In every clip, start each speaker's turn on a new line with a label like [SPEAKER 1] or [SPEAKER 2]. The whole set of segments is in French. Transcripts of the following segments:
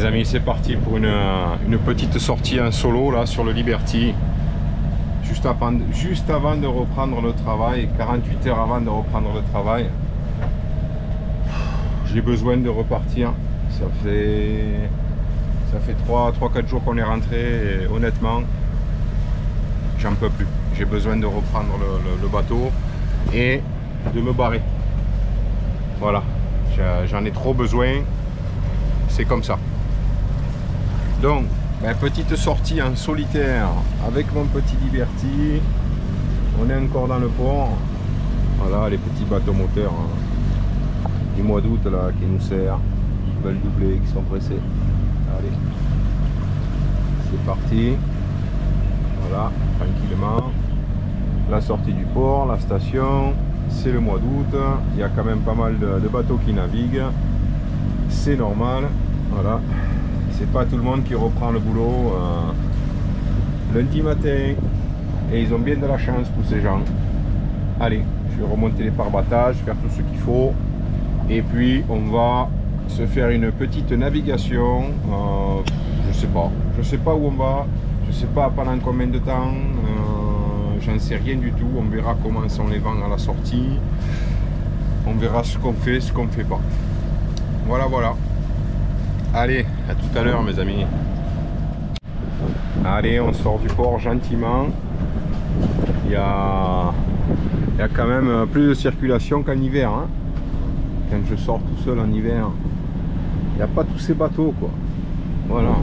[SPEAKER 1] amis, c'est parti pour une petite sortie en solo là sur le Liberty. Juste avant de reprendre le travail, 48 heures avant de reprendre le travail. J'ai besoin de repartir. Ça fait 3-4 jours qu'on est rentré et honnêtement, j'en peux plus. J'ai besoin de reprendre le bateau et de me barrer. Voilà, j'en ai trop besoin. C'est comme ça. Donc, petite sortie en solitaire avec mon petit Liberty. On est encore dans le port. Voilà les petits bateaux moteurs du mois d'août là qui nous servent. Ils veulent doubler, qui sont pressés. Allez, c'est parti. Voilà, tranquillement. La sortie du port, la station. C'est le mois d'août. Il y a quand même pas mal de bateaux qui naviguent. C'est normal. Voilà. C'est pas tout le monde qui reprend le boulot lundi matin. Et ils ont bien de la chance, tous ces gens. Allez, je vais remonter les pare-battages, faire tout ce qu'il faut. Et puis, on va se faire une petite navigation. Je sais pas où on va. Je sais pas pendant combien de temps. J'en sais rien du tout. On verra comment sont les vents à la sortie. On verra ce qu'on fait, ce qu'on fait pas. Voilà. Allez, à tout à l'heure mes amis. Allez, on sort du port gentiment. Il y a quand même plus de circulation qu'en hiver. Hein. Quand je sors tout seul en hiver, il n'y a pas tous ces bateaux quoi. Voilà.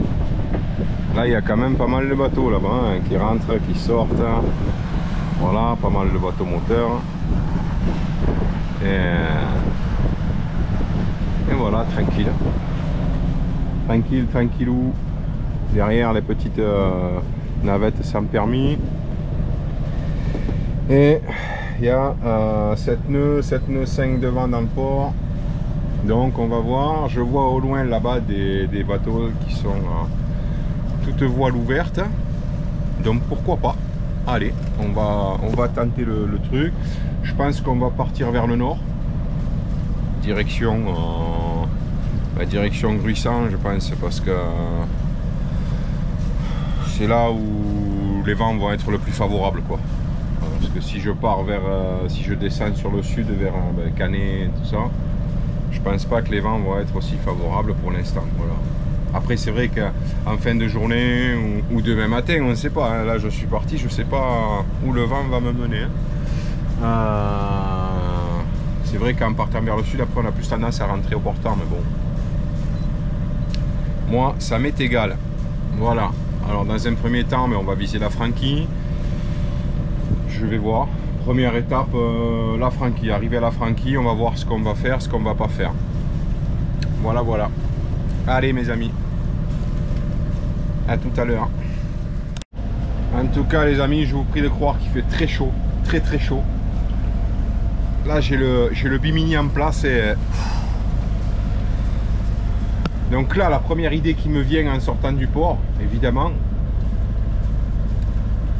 [SPEAKER 1] Là, il y a quand même pas mal de bateaux là-bas hein, qui rentrent, qui sortent. Voilà, pas mal de bateaux moteurs. Et voilà, tranquille. Tranquillou. Derrière les petites navettes sans permis. Et il y a 7 nœuds 5 devant dans le port. Donc on va voir. Je vois au loin là-bas des bateaux qui sont toutes voiles ouvertes. Donc pourquoi pas. Allez, on va tenter le truc. Je pense qu'on va partir vers le nord. Direction Gruissant, je pense, parce que c'est là où les vents vont être le plus favorables quoi. Parce que si je pars si je descends sur le sud vers Canet, tout ça, je pense pas que les vents vont être aussi favorables pour l'instant. Voilà. Après c'est vrai qu'en fin de journée ou demain matin, on ne sait pas. Hein. Là je suis parti, je sais pas où le vent va me mener. C'est vrai qu'en partant vers le sud, après on a plus tendance à rentrer au portant, mais bon. Moi, ça m'est égal. Voilà. Alors dans un premier temps, on va viser la Franquille. Je vais voir. Première étape, la Franquille. Arriver à la Franquille, on va voir ce qu'on va faire, ce qu'on va pas faire. Voilà. Allez mes amis. À tout à l'heure. En tout cas les amis, je vous prie de croire qu'il fait très chaud. Très chaud. Là j'ai le bimini en place et... Donc là la première idée qui me vient en sortant du port, évidemment,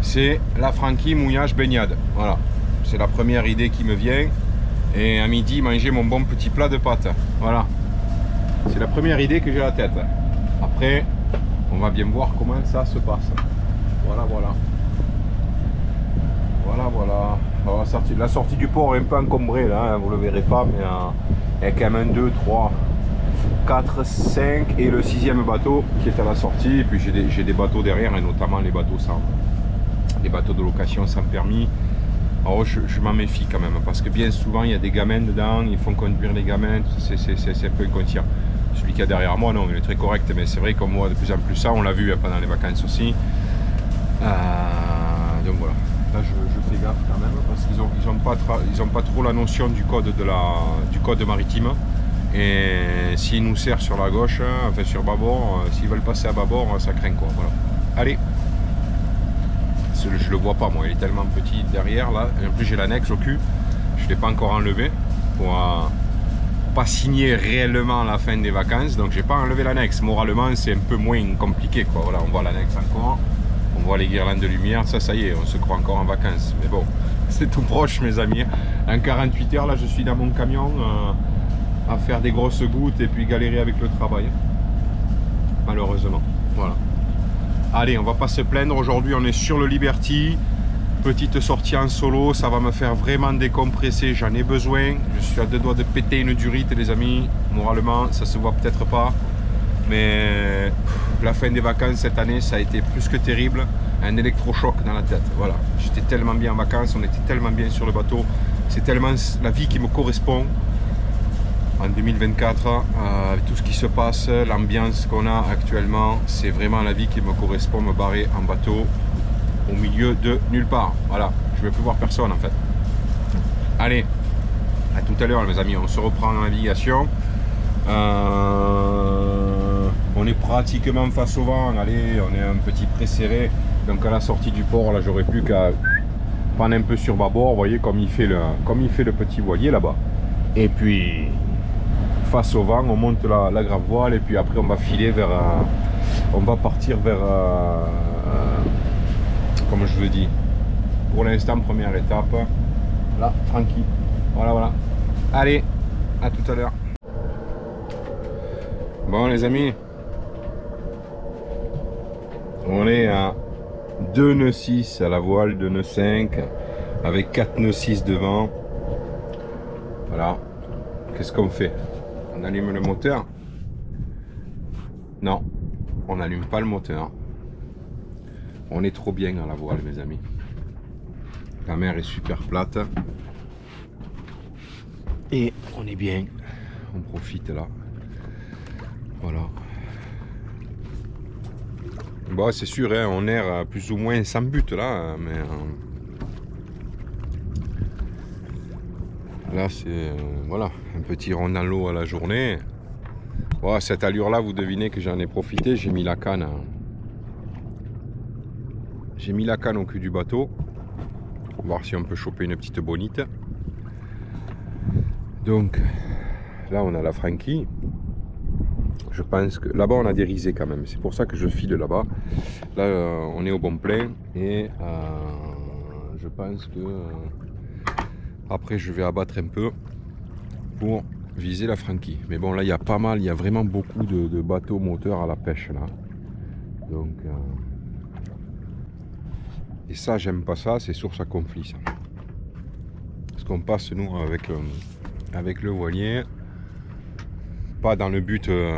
[SPEAKER 1] c'est la Franquille mouillage baignade. Voilà, c'est la première idée qui me vient. Et à midi manger mon bon petit plat de pâtes. Voilà, c'est la première idée que j'ai à la tête. Après on va bien voir comment ça se passe. Voilà. Alors, la sortie du port est un peu encombrée là, hein, vous le verrez pas, mais il y a quand même 1, 2, 3, 4, 5 et le 6e bateau qui est à la sortie. Et puis j'ai des bateaux derrière, et notamment les bateaux de location sans permis. Alors je m'en méfie quand même, parce que bien souvent il y a des gamins dedans, ils font conduire les gamins, c'est un peu inconscient. Celui qui est derrière moi, non, il est très correct, mais c'est vrai qu'on voit de plus en plus ça, on l'a vu pendant les vacances aussi. Donc voilà. Là je fais gaffe quand même parce qu'ils ont pas trop la notion du code maritime, et s'ils nous serrent sur la gauche, enfin sur bâbord, s'ils veulent passer à bâbord, ça craint quoi. Voilà. Allez, je le vois pas moi, il est tellement petit derrière là, et en plus j'ai l'annexe au cul, je l'ai pas encore enlevé pour pas signer réellement la fin des vacances, donc j'ai pas enlevé l'annexe. Moralement c'est un peu moins compliqué quoi. Voilà, on voit l'annexe encore. On voit les guirlandes de lumière, ça y est, on se croit encore en vacances. Mais bon, c'est tout proche mes amis. En 48 heures, là je suis dans mon camion à faire des grosses gouttes et puis galérer avec le travail. malheureusement. Voilà. Allez, on va pas se plaindre. Aujourd'hui, on est sur le Liberty. Petite sortie en solo, ça va me faire vraiment décompresser. J'en ai besoin. Je suis à deux doigts de péter une durite, les amis. Moralement, ça se voit peut-être pas. Mais la fin des vacances cette année, ça a été plus que terrible. Un électrochoc dans la tête. Voilà. J'étais tellement bien en vacances, on était tellement bien sur le bateau. C'est tellement la vie qui me correspond. En 2024, avec tout ce qui se passe, l'ambiance qu'on a actuellement, c'est vraiment la vie qui me correspond, me barrer en bateau au milieu de nulle part. Voilà, je ne vais plus voir personne en fait. Allez, à tout à l'heure les amis, on se reprend en navigation. On est pratiquement face au vent, allez, on est un petit pré-serré. Donc à la sortie du port, là j'aurais plus qu'à prendre un peu sur bâbord, vous voyez comme il fait le petit voilier là-bas. Et puis face au vent, on monte la grave voile et puis après on va filer vers, on va partir vers, comme je le dis, pour l'instant première étape, là, tranquille. Voilà, voilà. Allez, à tout à l'heure. Bon les amis, on est à 2 nœuds 6 à la voile, 2 nœuds 5 avec 4 nœuds 6 devant. Voilà. Qu'est-ce qu'on fait? On allume le moteur? Non, on n'allume pas le moteur. On est trop bien à la voile mes amis. La mer est super plate. Et on est bien. On profite là. Voilà. Bon c'est sûr, hein, on erre plus ou moins sans but là. Mais là c'est voilà, un petit rond dans l'eau à la journée. Bon, cette allure là, vous devinez que j'en ai profité. J'ai mis la canne. J'ai mis la canne au cul du bateau. Voir si on peut choper une petite bonite. Donc là on a la Frankie. Je pense que là-bas on a des risées quand même. C'est pour ça que je file là-bas. Là on est au bon plein. Et je pense que après je vais abattre un peu pour viser la Frankie. Mais bon là il y a pas mal, il y a vraiment beaucoup de bateaux moteurs à la pêche là. Donc et ça j'aime pas ça, c'est source à conflit ça. Parce qu'on passe nous avec le voilier, pas dans le but de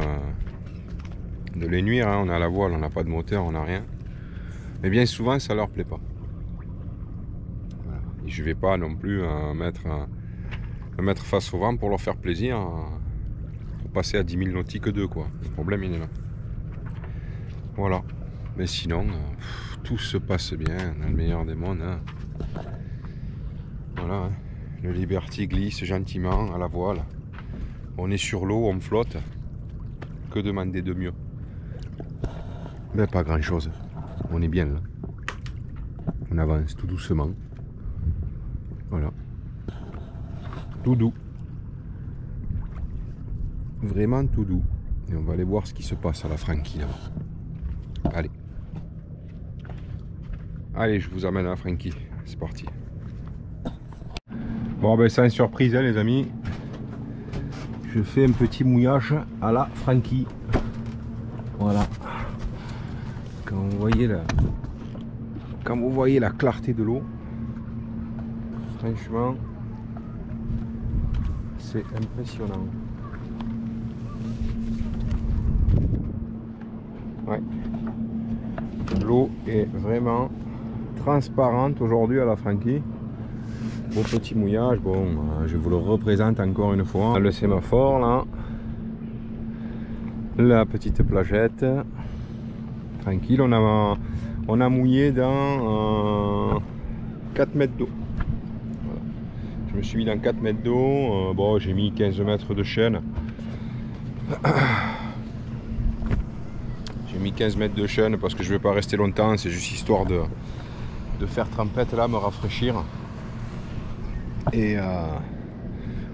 [SPEAKER 1] les nuire, hein. On a la voile, on n'a pas de moteur, on n'a rien. Mais bien souvent ça leur plaît pas. Voilà. Et je vais pas non plus me mettre face au vent pour leur faire plaisir, pour passer à 10 000 nautiques 2 quoi. Le problème il est là. Voilà. Mais sinon tout se passe bien dans le meilleur des mondes, hein. Voilà, hein. Le Liberty glisse gentiment à la voile. On est sur l'eau, on flotte. Que demander de mieux? Ben pas grand chose. On est bien là. On avance tout doucement. Voilà. Tout doux. Vraiment tout doux. Et on va aller voir ce qui se passe à la Frankie là-bas. Allez. Allez, je vous amène à la Frankie. C'est parti. Bon ben sans surprise hein, les amis. Je fais un petit mouillage à la Frankie. Voilà. Quand vous voyez la clarté de l'eau, franchement, c'est impressionnant. Ouais. L'eau est vraiment transparente aujourd'hui à la Frankie. Beau petit mouillage. Bon, je vous le représente encore une fois. Le sémaphore là. La petite plagette. Tranquille, on a mouillé dans 4 mètres d'eau. Voilà. Je me suis mis dans 4 mètres d'eau. Bon, j'ai mis 15 mètres de chaîne. J'ai mis 15 mètres de chaîne parce que je ne vais pas rester longtemps. C'est juste histoire de faire trempette là, me rafraîchir. Et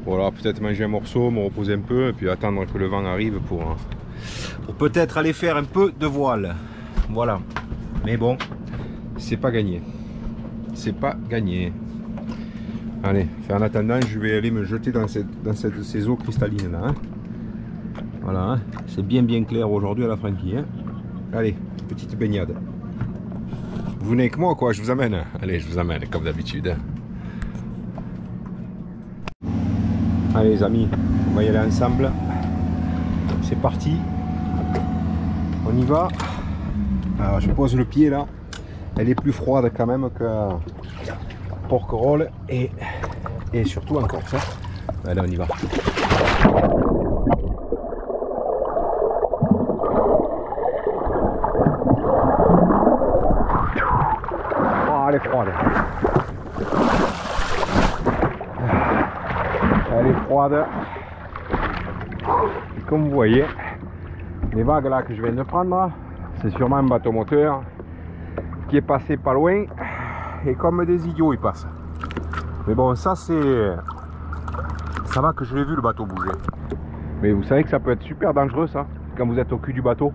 [SPEAKER 1] voilà, peut-être manger un morceau, me reposer un peu et puis attendre que le vent arrive pour peut-être aller faire un peu de voile. Voilà. Mais bon, c'est pas gagné. C'est pas gagné. Allez, en attendant, je vais aller me jeter dans ces eaux cristallines là. Hein. Voilà, hein. C'est bien clair aujourd'hui à la Frankie. Hein. Allez, petite baignade. Vous venez avec moi quoi, je vous amène. Allez, je vous amène comme d'habitude. Allez les amis, on va y aller ensemble. C'est parti. On y va. Alors je pose le pied là. Elle est plus froide quand même que Porquerolles et surtout en Corse. Allez, on y va. Oh, elle est froide. Elle est froide. Et comme vous voyez, les vagues là que je viens de prendre, c'est sûrement un bateau moteur qui est passé pas loin et comme des idiots ils passent. Mais bon, ça c'est... Ça va que je l'ai vu le bateau bouger. Mais vous savez que ça peut être super dangereux ça, quand vous êtes au cul du bateau.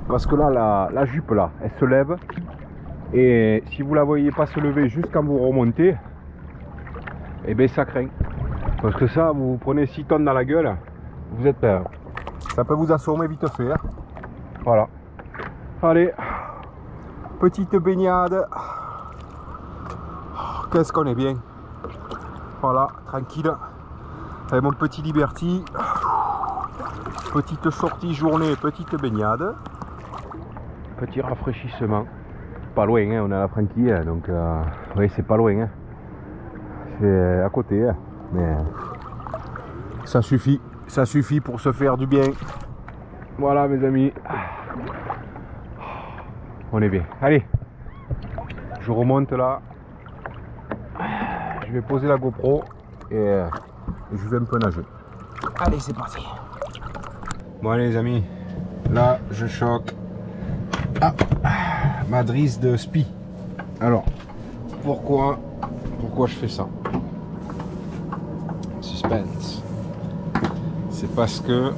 [SPEAKER 1] Parce que là, la jupe là, elle se lève. Et si vous la voyez pas se lever juste quand vous remontez, et bien ça craint. Parce que ça, vous prenez 6 tonnes dans la gueule, vous êtes... ça peut vous assommer vite fait. Hein. Voilà. Allez, petite baignade. Qu'est-ce qu'on est bien. Voilà, tranquille. Avec mon petit Liberty. Petite sortie journée, petite baignade. Petit rafraîchissement. Pas loin, hein, on est à la Franquille, donc oui, c'est pas loin. Hein. C'est à côté, hein, mais ça suffit pour se faire du bien. Voilà mes amis. On est bien. Allez, je remonte là. Je vais poser la GoPro et je vais un peu nager. Allez, c'est parti. Bon allez les amis, là je choque ma drisse de spi. Alors, pourquoi je fais ça? Suspense. C'est parce que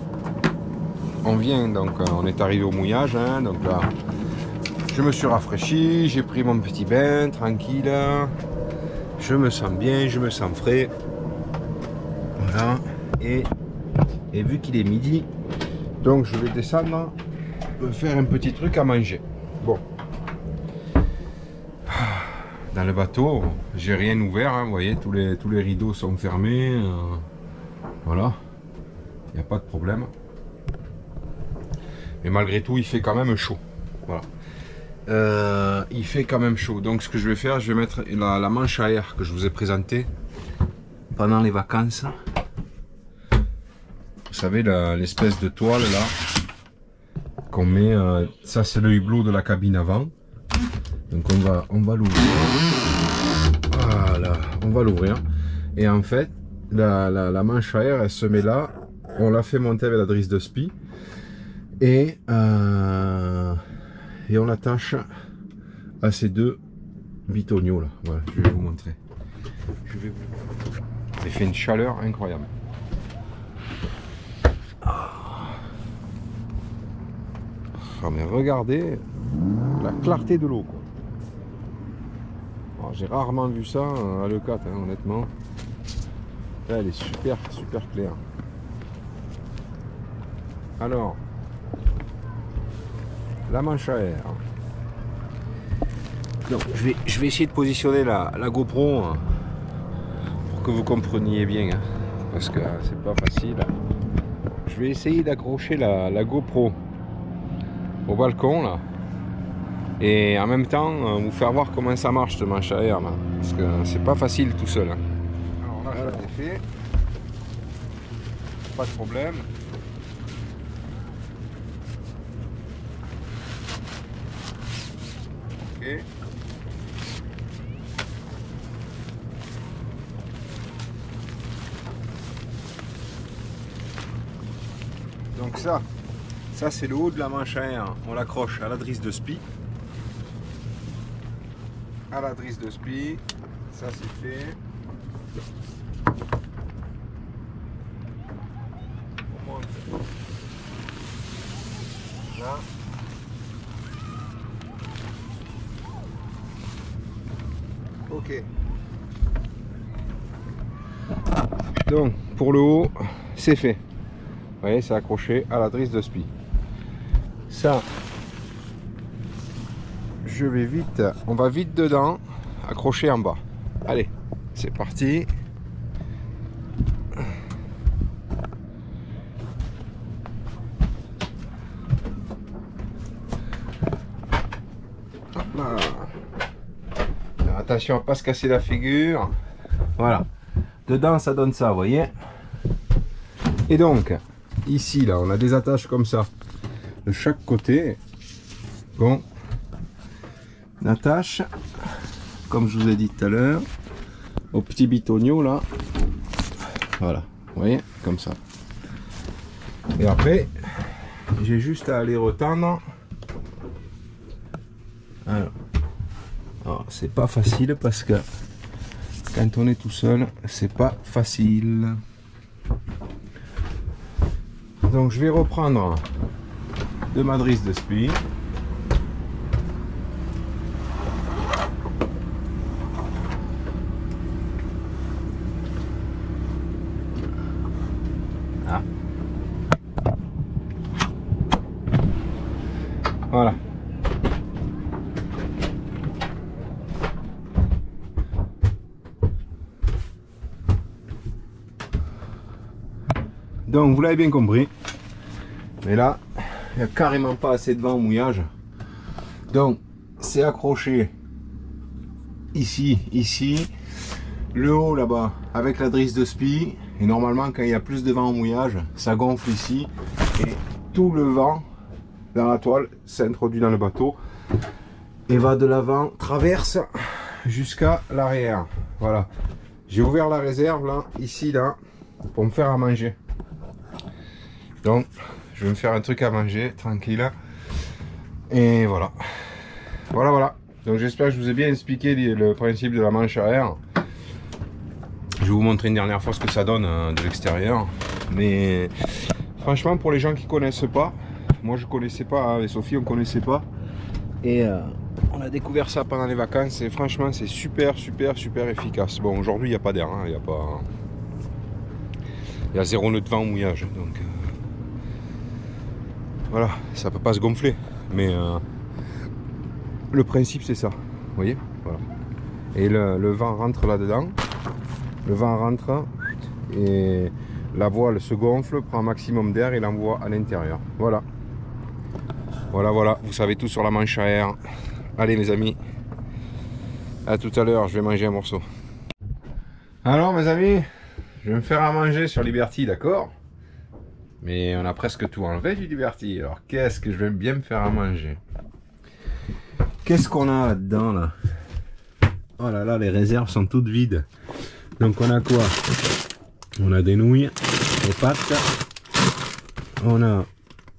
[SPEAKER 1] on vient, donc on est arrivé au mouillage, hein, donc là je me suis rafraîchi, j'ai pris mon petit bain tranquille, je me sens bien, je me sens frais. Voilà, et vu qu'il est midi, donc je vais descendre me faire un petit truc à manger. Bon, dans le bateau j'ai rien ouvert, hein, vous voyez, tous les rideaux sont fermés, voilà, il n'y a pas de problème, mais malgré tout il fait quand même chaud. Voilà, il fait quand même chaud, donc ce que je vais faire, je vais mettre la manche à air que je vous ai présentée pendant les vacances. Vous savez, l'espèce de toile là qu'on met, ça c'est le hublot de la cabine avant. Donc on va l'ouvrir. Voilà, on va l'ouvrir. Et en fait, la manche à air, elle se met là. On l'a fait monter avec la drisse de spi. Et on l'attache à ces deux bitognos là. Voilà, je vais vous montrer. Il fait une chaleur incroyable. Oh, mais regardez la clarté de l'eau. J'ai rarement vu ça à Leucate, hein, honnêtement. Là, elle est super claire. Alors, la manche à air. Donc, je vais essayer de positionner la GoPro pour que vous compreniez bien, hein, parce que c'est pas facile. Je vais essayer d'accrocher la GoPro au balcon là, et en même temps vous faire voir comment ça marche ce manche à air là, parce que c'est pas facile tout seul. Hein. Alors là, voilà, ça c'est fait, pas de problème. Ok. Donc ça c'est le haut de la manche à air, on l'accroche à la drisse de spi. À la drisse de spi, ça c'est fait. On monte là. Ok. Donc pour le haut, c'est fait. voyez, c'est accroché à la drisse de spi. Ça, je vais vite, on va vite dedans, accroché en bas. Allez, c'est parti. Hop là. Alors, attention à pas se casser la figure. Voilà. Dedans, ça donne ça, vous voyez. Et donc, ici, là, on a des attaches comme ça de chaque côté. Bon, on attache, comme je vous ai dit tout à l'heure, au petit bitonio là. Voilà, vous voyez, comme ça. Et après, j'ai juste à aller retendre. Alors, c'est pas facile parce que quand on est tout seul, c'est pas facile. Donc je vais reprendre de ma drisse de spi. Ah. Voilà. Donc vous l'avez bien compris, mais là il n'y a carrément pas assez de vent au mouillage, donc c'est accroché ici, le haut là-bas avec la drisse de spi, et normalement quand il y a plus de vent au mouillage, ça gonfle ici et tout le vent dans la toile s'introduit dans le bateau et va de l'avant, traverse jusqu'à l'arrière. Voilà, j'ai ouvert la réserve là, ici là, pour me faire à manger. Donc, je vais me faire un truc à manger, tranquille. Et voilà. Voilà. Donc, j'espère que je vous ai bien expliqué le principe de la manche à air. Je vais vous montrer une dernière fois ce que ça donne de l'extérieur. Mais franchement, pour les gens qui connaissent pas, moi je connaissais pas, hein, avec Sophie on connaissait pas. Et on a découvert ça pendant les vacances. Et franchement, c'est super efficace. Bon, aujourd'hui, il n'y a pas d'air. Hein, il y a 0 nœud de vent au mouillage. Donc, voilà, ça peut pas se gonfler, mais le principe c'est ça, vous voyez, voilà. Et le vent rentre là-dedans, le vent rentre et la voile se gonfle, prend un maximum d'air et l'envoie à l'intérieur. Voilà, vous savez tout sur la manche à air. Allez mes amis, à tout à l'heure, je vais manger un morceau. Alors mes amis, je vais me faire à manger sur Liberty, d'accord? Mais on a presque tout enlevé du Liberty. Alors qu'est-ce que je vais bien me faire à manger? Qu'est-ce qu'on a là-dedans là? Oh là là, les réserves sont toutes vides. Donc on a quoi? On a des nouilles, des pâtes, on a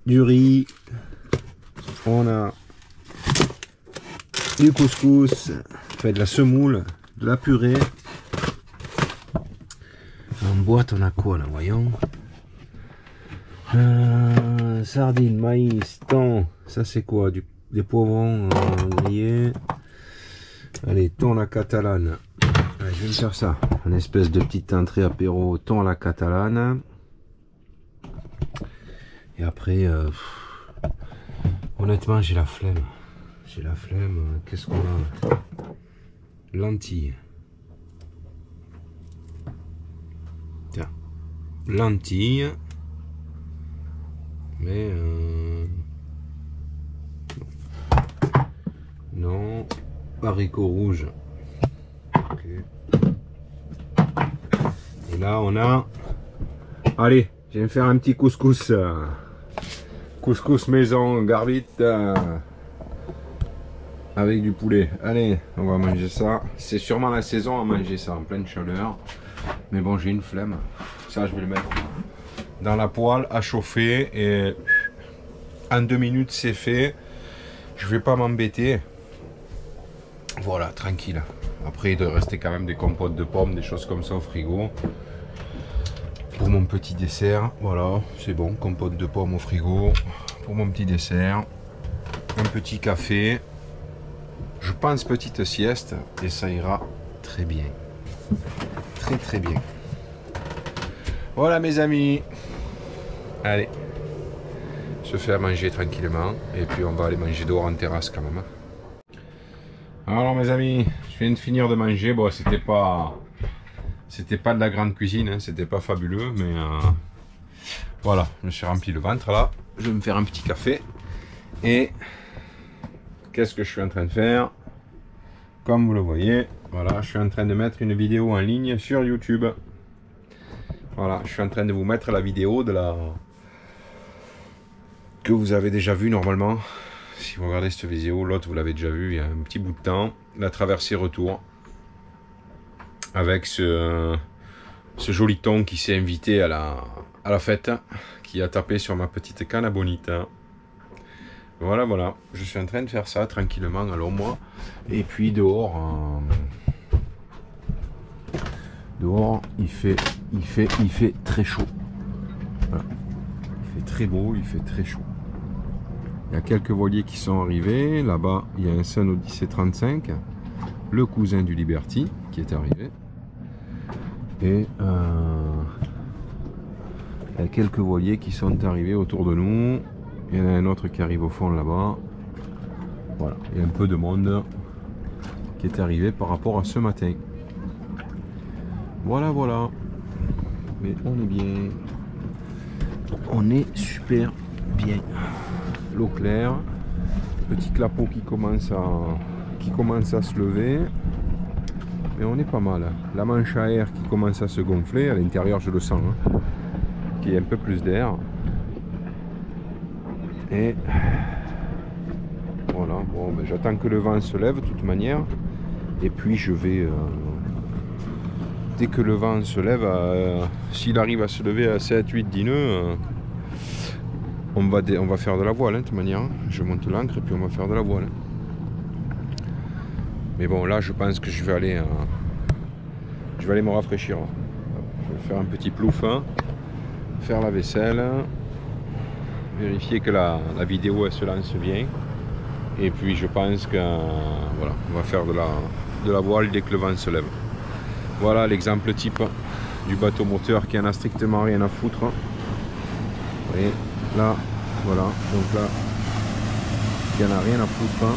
[SPEAKER 1] du riz, on a du couscous, fait de la semoule, de la purée. En boîte on a quoi là, voyons? Sardines, maïs, thon, ça c'est quoi? Des poivrons grillés. Allez, thon à la catalane. Allez, je vais me faire ça, une espèce de petite entrée apéro, thon à la catalane. Et après, honnêtement j'ai la flemme. Qu'est-ce qu'on a? Lentilles. Tiens, lentilles. Mais non, haricots rouges. Okay. Et là on a, allez, je vais me faire un petit couscous, couscous maison garbite avec du poulet. Allez, on va manger ça. C'est sûrement la saison à manger ça en pleine chaleur, mais bon, j'ai une flemme. Ça je vais le mettre dans la poêle à chauffer et en 2 minutes c'est fait. Je vais pas m'embêter, voilà, tranquille. Après il doit rester quand même des compotes de pommes, des choses comme ça au frigo pour mon petit dessert. Voilà, c'est bon, compote de pommes au frigo pour mon petit dessert, un petit café, je pense petite sieste et ça ira très bien, très bien. Voilà mes amis, Allez, se faire manger tranquillement et puis on va aller manger dehors en terrasse quand même. Alors mes amis, je viens de finir de manger. Bon, c'était pas de la grande cuisine, hein, c'était pas fabuleux, mais voilà, je me suis rempli le ventre là. Je vais me faire un petit café et qu'est-ce que je suis en train de faire? Comme vous le voyez, voilà, je suis en train de mettre une vidéo en ligne sur YouTube. Voilà, je suis en train de vous mettre la vidéo de la que vous avez déjà vue normalement. Si vous regardez cette vidéo, l'autre vous l'avez déjà vu il y a un petit bout de temps, la traversée retour avec ce joli thon qui s'est invité à la fête, qui a tapé sur ma petite canne à bonita. Voilà, voilà, je suis en train de faire ça tranquillement à l'ombre. Et puis dehors, dehors il fait très chaud. Voilà. Il fait très beau, il fait très chaud. Il y a quelques voiliers qui sont arrivés. Là-bas, il y a un Sun Odyssey 35, le cousin du Liberty qui est arrivé. Et il y a quelques voiliers qui sont arrivés autour de nous. Il y en a un autre qui arrive au fond là-bas. Voilà, il y a un peu de monde qui est arrivé par rapport à ce matin. Voilà, voilà. Mais on est bien. On est super bien. L'eau claire. Petit clapot qui commence à se lever. Mais on est pas mal. La manche à air qui commence à se gonfler. À l'intérieur, je le sens. Hein, qu'il y ait un peu plus d'air. Et voilà, bon, ben, j'attends que le vent se lève de toute manière. Et puis je vais, dès que le vent se lève, s'il arrive à se lever à 7, 8, 10 nœuds, on va faire de la voile, hein, de toute manière. Je monte l'ancre et puis on va faire de la voile. Mais bon, là je pense que je vais aller me rafraîchir. Je vais faire un petit plouf, hein, faire la vaisselle. Vérifier que la vidéo elle se lance bien. Et puis je pense que voilà, on va faire de la voile dès que le vent se lève. Voilà l'exemple type du bateau moteur qui en a strictement rien à foutre. Et là, voilà, donc là, qui en a rien à foutre.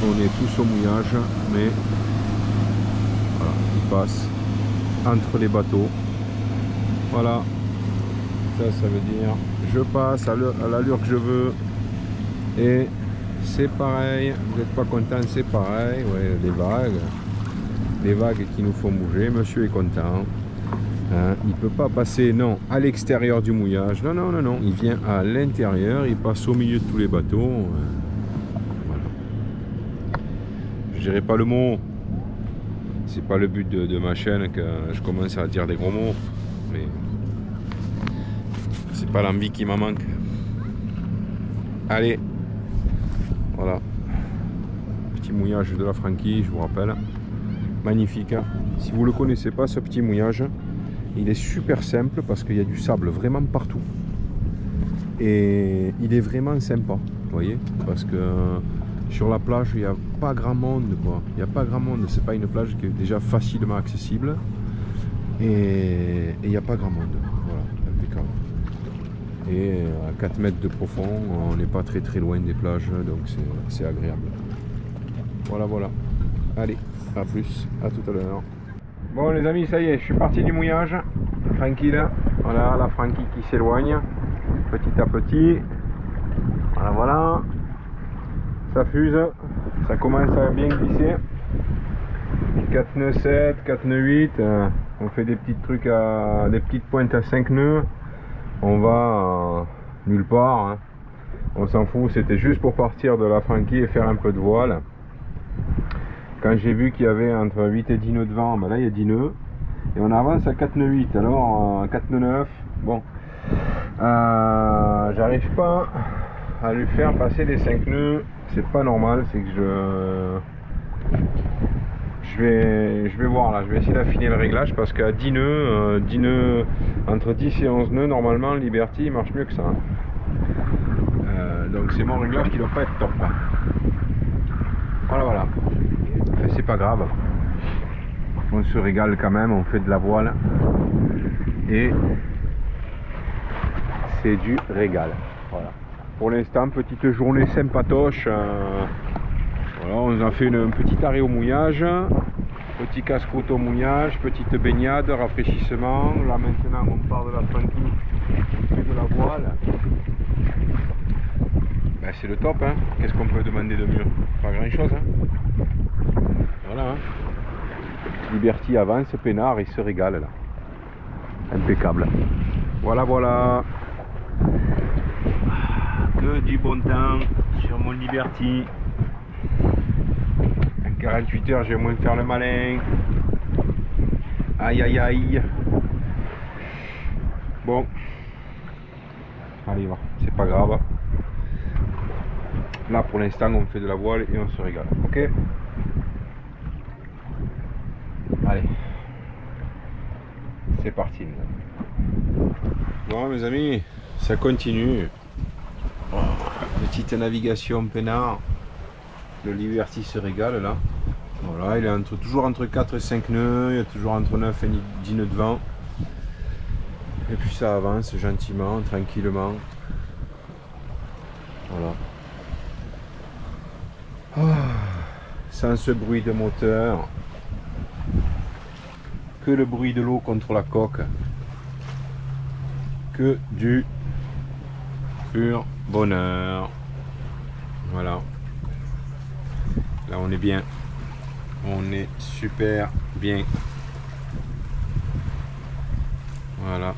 [SPEAKER 1] On est tous au mouillage, mais voilà, il passe entre les bateaux. Voilà. Ça veut dire je passe à l'allure que je veux et c'est pareil, vous n'êtes pas content, c'est pareil. Ouais, les vagues qui nous font bouger, monsieur est content, hein, il peut pas passer non à l'extérieur du mouillage, non, il vient à l'intérieur, il passe au milieu de tous les bateaux. Voilà. Je dirais pas le mot, c'est pas le but de ma chaîne que je commence à dire des gros mots, mais c'est pas l'envie qui m'en manque. Allez, voilà, petit mouillage de la Frankie, je vous rappelle, magnifique. Si vous le connaissez pas, ce petit mouillage, il est super simple parce qu'il y a du sable vraiment partout et il est vraiment sympa, vous voyez, parce que sur la plage il n'y a pas grand monde, quoi. Il n'y a pas grand monde, c'est pas une plage qui est déjà facilement accessible et il n'y a pas grand monde. Voilà, impeccable. Et à 4 mètres de profond, on n'est pas très loin des plages, donc c'est agréable. Voilà, voilà. Allez, à plus, à tout à l'heure. Bon les amis, ça y est, je suis parti du mouillage, tranquille. Voilà, la Frankie qui s'éloigne, petit à petit. Voilà, voilà. Ça fuse, ça commence à bien glisser. 4 nœuds 7, 4 nœuds 8, on fait des petits trucs des petites pointes à 5 nœuds. On va nulle part, hein. On s'en fout, c'était juste pour partir de la Frankie et faire un peu de voile. Quand j'ai vu qu'il y avait entre 8 et 10 nœuds de vent, ben là il y a 10 nœuds et on avance à 4 nœuds 8, alors 4 nœuds 9, bon, j'arrive pas à lui faire passer les 5 nœuds, c'est pas normal, c'est que je vais voir là, je vais essayer d'affiner le réglage parce qu'à 10 nœuds, entre 10 et 11 nœuds, normalement Liberty marche mieux que ça. Donc c'est mon réglage qui doit pas être top. Voilà, voilà. Enfin, c'est pas grave. On se régale quand même, on fait de la voile. Et c'est du régal. Voilà. Pour l'instant, petite journée sympatoche. Voilà, on a fait un petit arrêt au mouillage, petit casse-croûte au mouillage, petite baignade, rafraîchissement. Là maintenant on part de la Frankie, on fait de la voile. Ben, c'est le top, hein. Qu'est-ce qu'on peut demander de mieux? Pas grand chose, hein. Voilà, hein. Liberty avance, peinard, il se régale là. Impeccable. Voilà, voilà. Que du bon temps sur mon Liberty. En 48 heures, j'ai moins de faire le malin. Aïe aïe aïe. Bon. Allez, va, c'est pas grave. Là pour l'instant on fait de la voile et on se régale. Ok. Allez. C'est parti. Bon mes amis, ça continue. Petite navigation peinard. Le Liberty se régale là. Voilà, il est toujours entre 4 et 5 nœuds, il y a toujours entre 9 et 10 nœuds de vent. Et puis ça avance gentiment, tranquillement. Voilà. Sans ce bruit de moteur, que le bruit de l'eau contre la coque, que du pur bonheur. Voilà. Là on est bien, on est super bien. Voilà.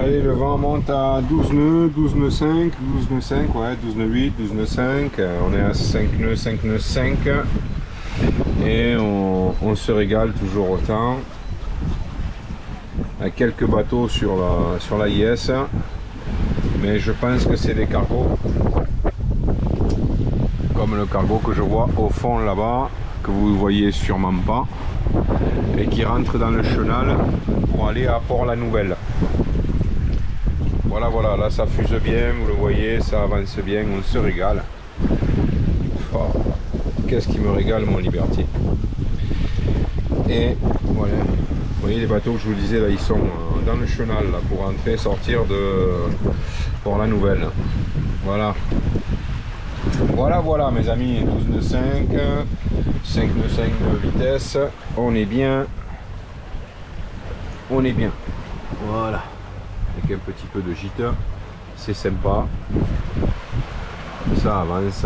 [SPEAKER 1] Allez, le vent monte à 12 nœuds, 12 nœuds 5, 12 nœuds 5, ouais, 12 nœuds 8, 12 nœuds 5, on est à 5 nœuds 5, et on se régale toujours autant. Il y a quelques bateaux sur la IS, mais je pense que c'est des cargos, comme le cargo que je vois au fond là-bas, que vous ne voyez sûrement pas, et qui rentre dans le chenal pour aller à Port-la-Nouvelle. Voilà, voilà, là ça fuse bien, vous le voyez, ça avance bien, on se régale. Oh, qu'est-ce qui me régale mon Liberty. Et voilà, vous voyez les bateaux que je vous disais là, ils sont dans le chenal là, pour entrer, sortir de Port-la-Nouvelle. Voilà. Voilà, voilà mes amis, 12 nœuds 5, 5 nœuds 5 de vitesse, on est bien. On est bien. Voilà. Avec un petit peu de gîte, c'est sympa, ça avance,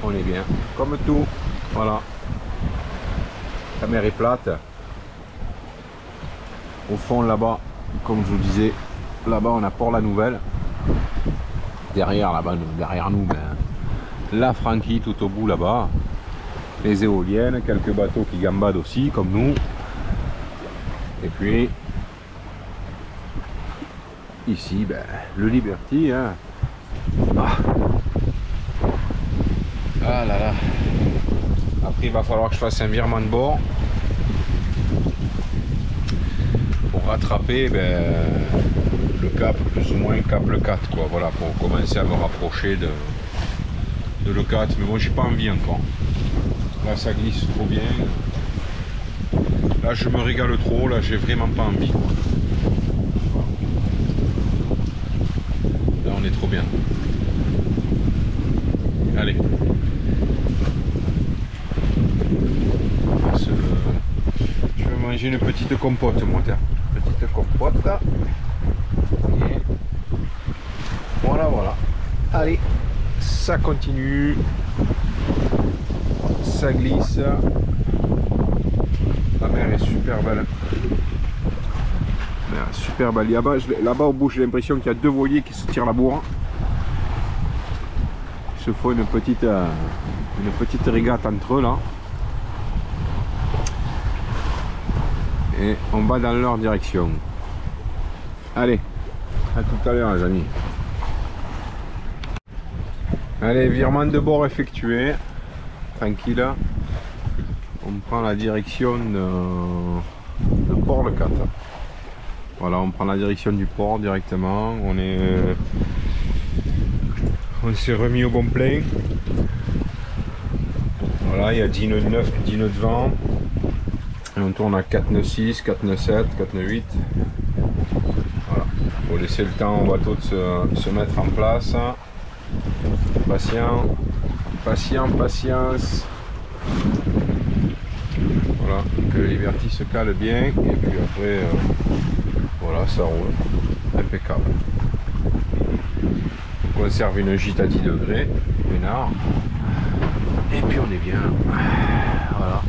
[SPEAKER 1] on est bien, comme tout, voilà. La mer est plate, au fond là-bas, comme je vous disais, là-bas on a Port-la-Nouvelle, derrière là-bas, derrière nous, ben, la Frankie tout au bout là-bas, les éoliennes, quelques bateaux qui gambadent aussi, comme nous, et puis ici, ben, le Liberty, hein. Ah là là. Après, il va falloir que je fasse un virement de bord pour rattraper le cap, plus ou moins cap le 4, quoi. Voilà, pour commencer à me rapprocher de le 4. Mais bon, j'ai pas envie encore. Là, ça glisse trop bien. Là, je me régale trop. Là, j'ai vraiment pas envie, quoi. On est trop bien. Allez. Je vais manger une petite compote, moi, tiens. Petite compote. Et voilà, voilà. Allez, ça continue. Ça glisse. La mer est super belle. Super belle. Là-bas au bout, j'ai l'impression qu'il y a deux voiliers qui se tirent la bourre. Ils se font une petite régate entre eux là. Et on va dans leur direction. Allez, à tout à l'heure les amis. Allez, virement de bord effectué. Tranquille. On prend la direction de Port-le-4. Voilà, on prend la direction du port directement. On s'est remis au bon plein. Voilà, il y a 10 nœuds de 9, 10 nœuds de vent. Et on tourne à 4 nœuds 6, 4 nœuds 7, 4 nœuds 8. Voilà. Il faut laisser le temps au bateau de se mettre en place. Patient, patient, patience. Voilà, que le Liberty se cale bien. Et puis après, voilà, ça roule. Impeccable. On conserve une gîte à 10 degrés, peinard. Et puis on est bien. Voilà.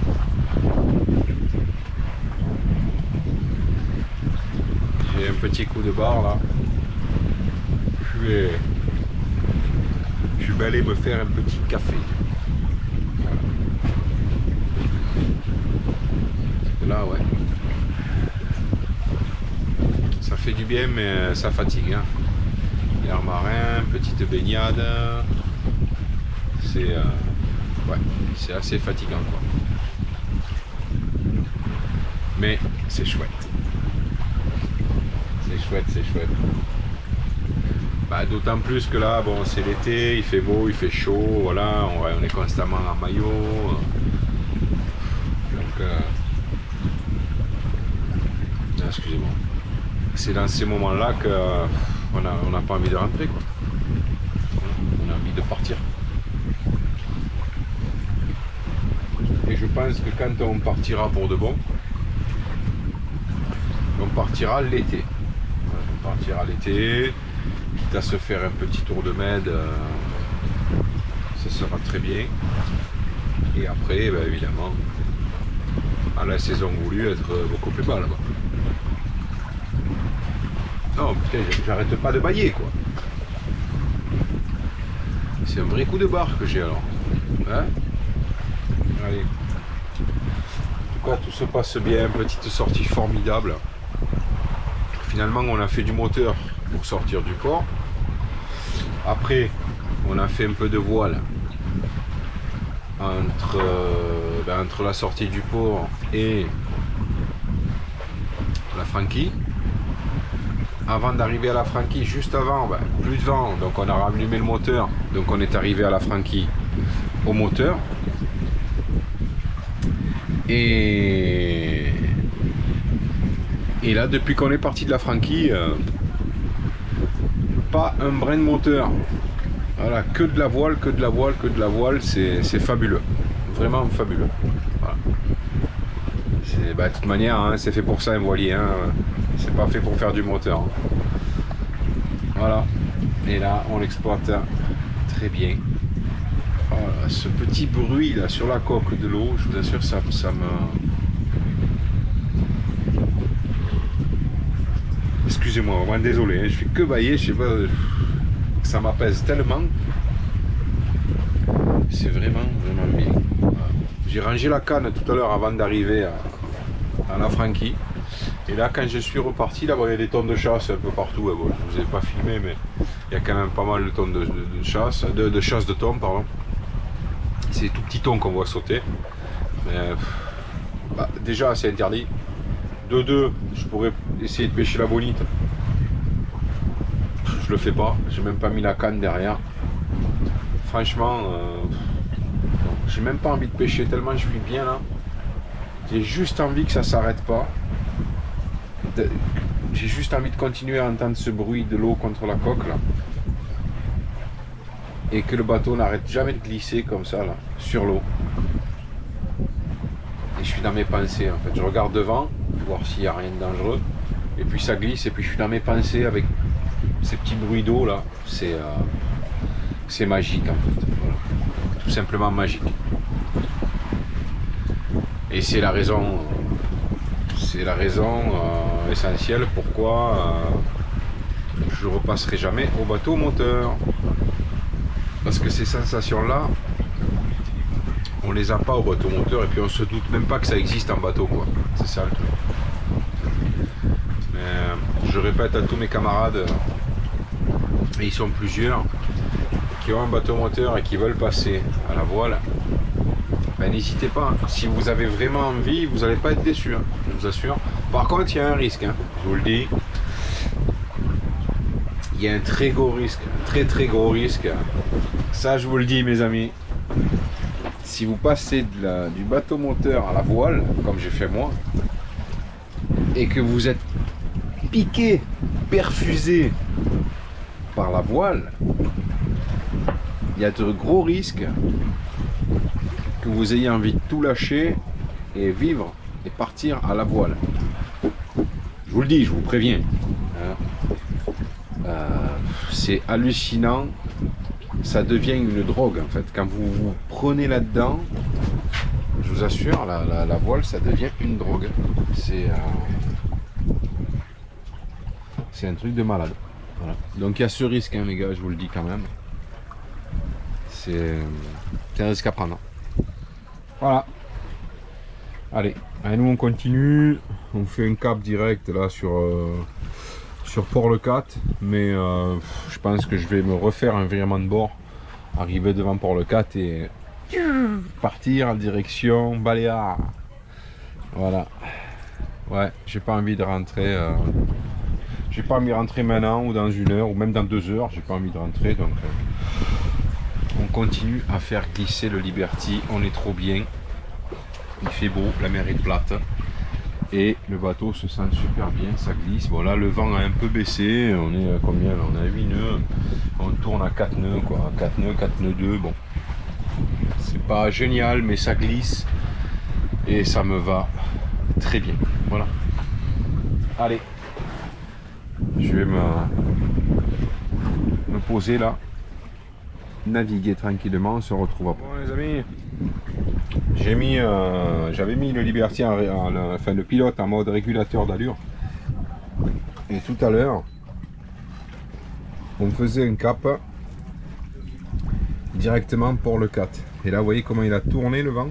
[SPEAKER 1] J'ai un petit coup de barre là. Je vais aller me faire un petit café. Voilà. Là ouais. Ça fait du bien mais ça fatigue. Hein. L'air marin, petite baignade. C'est ouais, c'est assez fatigant quoi. Mais c'est chouette. C'est chouette, c'est chouette. Bah, d'autant plus que là, bon, c'est l'été, il fait beau, il fait chaud, voilà, on est constamment en maillot. Donc, excusez-moi. C'est dans ces moments-là qu'on n'a pas envie de rentrer, quoi. On a envie de partir. Et je pense que quand on partira pour de bon, on partira l'été. On partira l'été, quitte à se faire un petit tour de Med, ça sera très bien. Et après, ben, évidemment, à la saison voulue, être beaucoup plus bas là-bas. Non, putain, j'arrête pas de bailler, quoi. C'est un vrai coup de barre que j'ai alors. Hein? Allez. En tout cas, tout se passe bien, petite sortie formidable. Finalement, on a fait du moteur pour sortir du port. Après, on a fait un peu de voile entre la sortie du port et la Franquille. Avant d'arriver à la Franquille, juste avant, ben, plus de vent, donc on a rallumé le moteur, donc on est arrivé à la Franquille au moteur. Et là, depuis qu'on est parti de la Franquille, pas un brin de moteur. Voilà, que de la voile, que de la voile, que de la voile, c'est fabuleux. Vraiment fabuleux. Voilà. Bah, de toute manière, hein, c'est fait pour ça un voilier. Hein. C'est pas fait pour faire du moteur. Hein. Voilà. Et là, on l'exploite très bien. Voilà, ce petit bruit là sur la coque de l'eau, je vous assure, ça me... Excusez-moi, vraiment désolé, hein, je fais que bailler, je sais pas, ça m'apaise tellement. C'est vraiment, vraiment bien. Voilà. J'ai rangé la canne tout à l'heure avant d'arriver à la Franquille. Et là, quand je suis reparti, là, il y a des tonnes de chasse un peu partout. Bon, je ne vous ai pas filmé, mais il y a quand même pas mal de tonnes de chasse, de chasse de thon, pardon. C'est des tout petits thons qu'on voit sauter. Mais, bah, déjà, c'est interdit. De deux, je pourrais essayer de pêcher la bonite. Je le fais pas. J'ai même pas mis la canne derrière. Franchement, j'ai même pas envie de pêcher tellement je suis bien là. J'ai juste envie que ça s'arrête pas. J'ai juste envie de continuer à entendre ce bruit de l'eau contre la coque là. Et que le bateau n'arrête jamais de glisser comme ça là, sur l'eau. Et je suis dans mes pensées en fait. Je regarde devant, voir s'il n'y a rien de dangereux. Et puis ça glisse et puis je suis dans mes pensées avec ces petits bruits d'eau là. C'est magique en fait. Voilà. Tout simplement magique. Et c'est la raison essentielle pourquoi je ne repasserai jamais au bateau moteur. Parce que ces sensations-là, on les a pas au bateau moteur et puis on se doute même pas que ça existe en bateau, quoi. C'est ça le truc. Mais je répète à tous mes camarades, et ils sont plusieurs, qui ont un bateau moteur et qui veulent passer à la voile, ben, n'hésitez pas. Si vous avez vraiment envie, vous n'allez pas être déçu, hein, je vous assure. Par contre, il y a un risque, hein, je vous le dis. Il y a un très gros risque, un très gros risque. Ça, je vous le dis, mes amis. si vous passez du bateau moteur à la voile, comme j'ai fait moi, et que vous êtes piqué, perfusé par la voile, il y a de gros risques que vous ayez envie de tout lâcher et vivre et partir à la voile. Je vous le dis, je vous préviens. C'est hallucinant. Ça devient une drogue en fait. Quand vous vous prenez là-dedans, je vous assure, la voile, ça devient une drogue. C'est un truc de malade. Voilà. Donc il y a ce risque, hein, les gars, je vous le dis quand même. C'est un risque à prendre. Voilà. Allez, nous on continue. On fait un cap direct là sur Port-le-Cat. Mais je pense que je vais me refaire un virement de bord. Arriver devant Port-le-Cat et partir en direction Baléares. Voilà. Ouais, j'ai pas envie de rentrer. J'ai pas envie de rentrer maintenant ou dans 1 heure ou même dans 2 heures. J'ai pas envie de rentrer, donc on continue à faire glisser le Liberty. On est trop bien. Il fait beau, la mer est plate et le bateau se sent super bien, ça glisse. Bon là le vent a un peu baissé, on est à combien là? On a 8 nœuds, on tourne à 4 nœuds quoi, 4 nœuds 2, bon. C'est pas génial mais ça glisse et ça me va très bien, voilà. Allez, je vais me poser là, naviguer tranquillement, on se retrouve après. Bon les amis, j'avais mis le Liberty enfin le pilote en mode régulateur d'allure. Et tout à l'heure, on faisait un cap directement pour le 4. Et là, vous voyez comment il a tourné le vent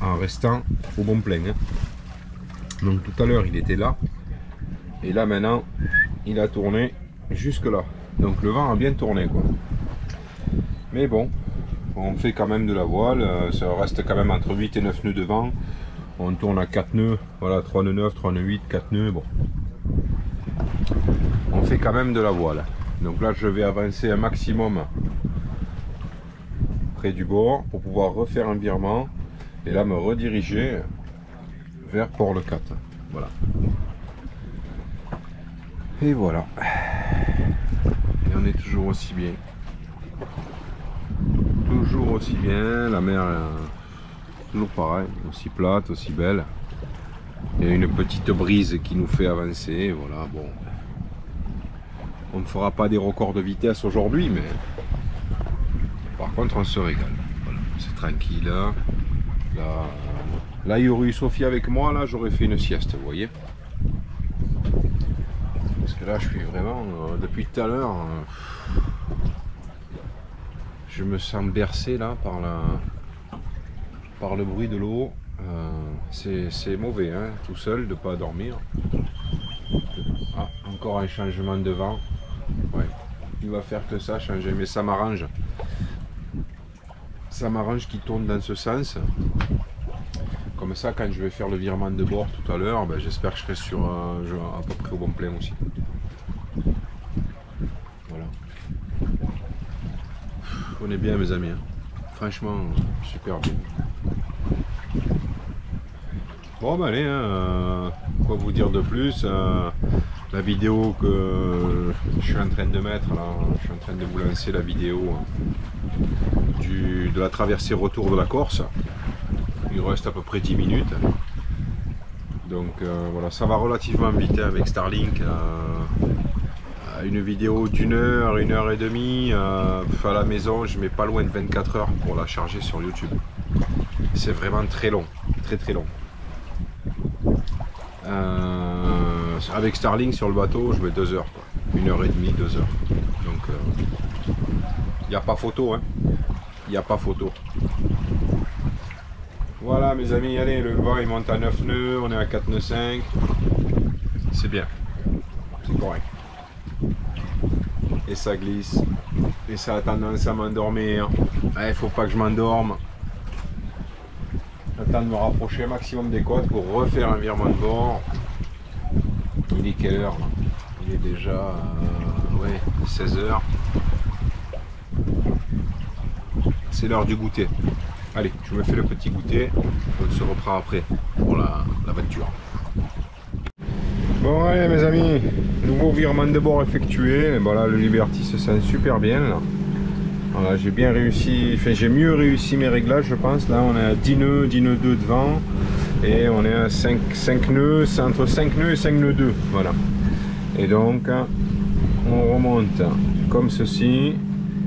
[SPEAKER 1] en restant au bon plein. Hein. Donc tout à l'heure, il était là. Et là maintenant, il a tourné jusque là. Donc le vent a bien tourné quoi. Mais bon. On fait quand même de la voile, ça reste quand même entre 8 et 9 nœuds de vent. On tourne à 4 nœuds, voilà, 3 nœuds 9, 3 nœuds 8, 4 nœuds, bon. On fait quand même de la voile. Donc là, je vais avancer un maximum près du bord pour pouvoir refaire un virement et là me rediriger vers Port-le-Cat. Voilà. Et voilà. Et on est toujours aussi bien. Toujours aussi bien, la mer toujours pareil, aussi plate, aussi belle. Il y a une petite brise qui nous fait avancer, voilà, bon. On ne fera pas des records de vitesse aujourd'hui, mais par contre on se régale. Voilà, c'est tranquille. Là, il y aurait eu Sophie avec moi, là j'aurais fait une sieste, vous voyez. Parce que là je suis vraiment, depuis tout à l'heure, je me sens bercé là par le bruit de l'eau. C'est mauvais, hein, tout seul, de ne pas dormir. Ah, encore un changement de vent. Ouais, il va faire que ça, changer, mais ça m'arrange. Ça m'arrange qu'il tourne dans ce sens. Comme ça, quand je vais faire le virement de bord tout à l'heure, ben, j'espère que je serai sur à peu près au bon plein aussi. Voilà. On est bien mes amis, hein. Franchement super bien. Bon bah allez, hein, quoi vous dire de plus, la vidéo que je suis en train de mettre là, je suis en train de vous lancer la vidéo de la traversée retour de la Corse. Il reste à peu près 10 minutes. Donc voilà, ça va relativement vite avec Starlink. Une vidéo d'1 heure, 1 heure et demie à la maison, je mets pas loin de 24 heures pour la charger sur YouTube. C'est vraiment très long, très long. Avec Starlink sur le bateau, je mets 2 heures, quoi. 1 heure et demie, 2 heures. Donc il n'y a pas photo, hein. Il n'y a pas photo. Voilà mes amis, allez, le vent il monte à 9 nœuds, on est à 4 nœuds 5. C'est bien, c'est correct. Et ça glisse, et ça a tendance à m'endormir. Il faut pas que je m'endorme. J'attends de me rapprocher un maximum des côtes pour refaire un virement de bord. Il est quelle heure là? Il est déjà ouais, 16 h. c'est l'heure du goûter. Allez, je me fais le petit goûter, on se reprend après pour l'aventure. Bon allez mes amis, nouveau virement de bord effectué. Voilà, le Liberty se sent super bien là. Voilà, j'ai bien réussi, enfin j'ai mieux réussi mes réglages je pense. Là on est à 10 nœuds, 10 nœuds 2 devant. Et on est à 5 nœuds, c'est entre 5 nœuds et 5 nœuds 2. Voilà. Et donc on remonte comme ceci.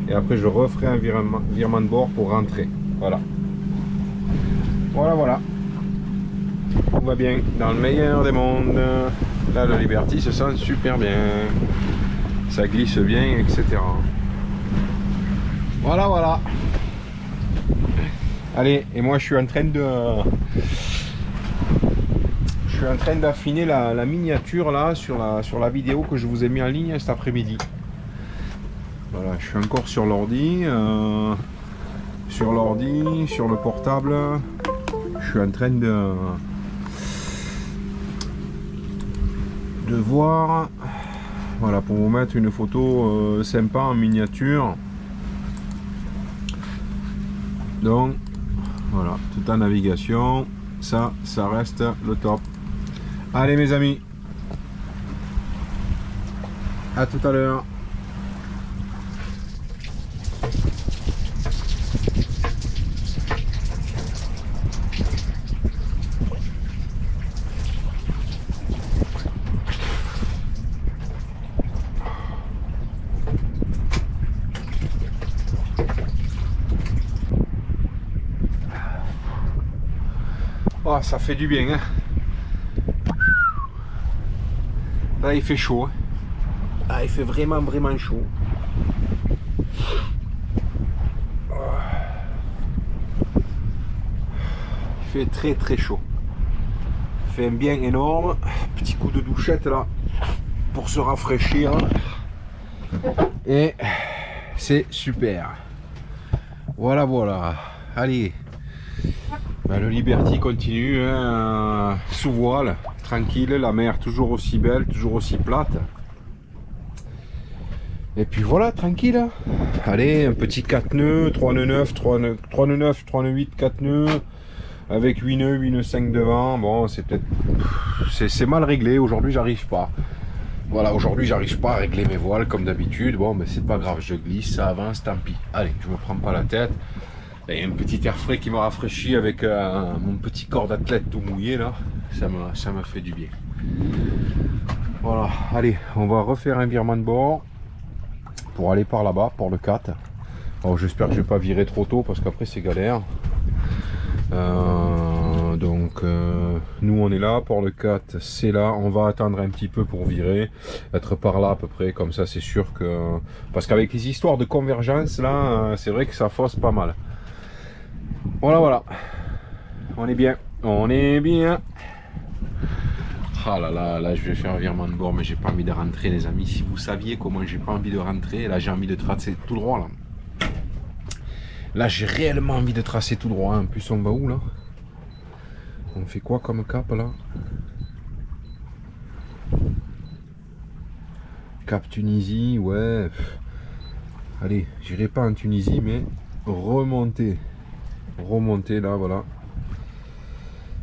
[SPEAKER 1] Et après je referai un virement de bord pour rentrer. Voilà. Voilà. Tout va bien dans le meilleur des mondes. Là le Liberty se sent super bien. Ça glisse bien, etc. Voilà. Allez, et moi je suis en train d'affiner la miniature là sur la vidéo que je vous ai mis en ligne cet après-midi. Voilà, je suis encore sur l'ordi, sur le portable. Je suis en train de voir, voilà, pour vous mettre une photo sympa en miniature. Donc voilà, tout en navigation, ça reste le top. Allez mes amis, à tout à l'heure. Oh, ça fait du bien, hein. Là il fait chaud, hein. Ah, il fait vraiment chaud. Il fait très chaud. Il fait un bien énorme. Petit coup de douchette là pour se rafraîchir. Et c'est super. Voilà. Allez. Ben, le Liberty continue, hein, sous voile, tranquille, la mer toujours aussi belle, toujours aussi plate. Et puis voilà, tranquille. Allez, un petit 4 nœuds, 3 nœuds 9, 3 nœuds 8, 4 nœuds, avec 8 nœuds 5 devant. Bon, c'est peut-être... C'est mal réglé, aujourd'hui j'arrive pas. Voilà, aujourd'hui j'arrive pas à régler mes voiles comme d'habitude. Bon, mais c'est pas grave, je glisse, ça avance, tant pis. Allez, je me prends pas la tête. Il y a un petit air frais qui m'a rafraîchi avec mon petit corps d'athlète tout mouillé là, ça m'a fait du bien. Voilà, allez, on va refaire un virement de bord pour aller par là-bas, pour le 4. Alors j'espère que je vais pas virer trop tôt parce qu'après c'est galère. Donc nous on est là, pour le 4 c'est là, on va attendre un petit peu pour virer, être par là à peu près, comme ça c'est sûr que... Parce qu'avec les histoires de convergence là, c'est vrai que ça fausse pas mal. Voilà, on est bien. Ah là, je vais faire un virement de bord, mais j'ai pas envie de rentrer les amis. Si vous saviez comment j'ai pas envie de rentrer, là j'ai envie de tracer tout droit là. Là j'ai réellement envie de tracer tout droit, hein. En plus on va où là? On fait quoi comme cap là? Cap Tunisie, ouais. Allez, j'irai pas en Tunisie, mais remonter là, voilà.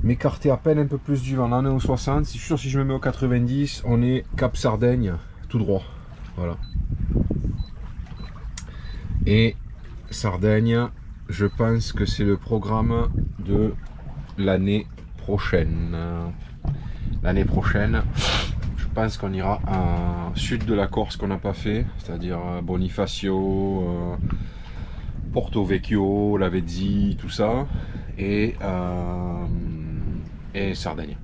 [SPEAKER 1] M'écarter à peine un peu plus du vent. Là on est au 60, c'est sûr, si je me mets au 90, on est Cap Sardaigne, tout droit. Voilà. Et Sardaigne, je pense que c'est le programme de l'année prochaine. L'année prochaine, je pense qu'on ira en sud de la Corse qu'on n'a pas fait, c'est-à-dire Bonifacio, Porto Vecchio, Lavezzi, tout ça, et Sardaigne.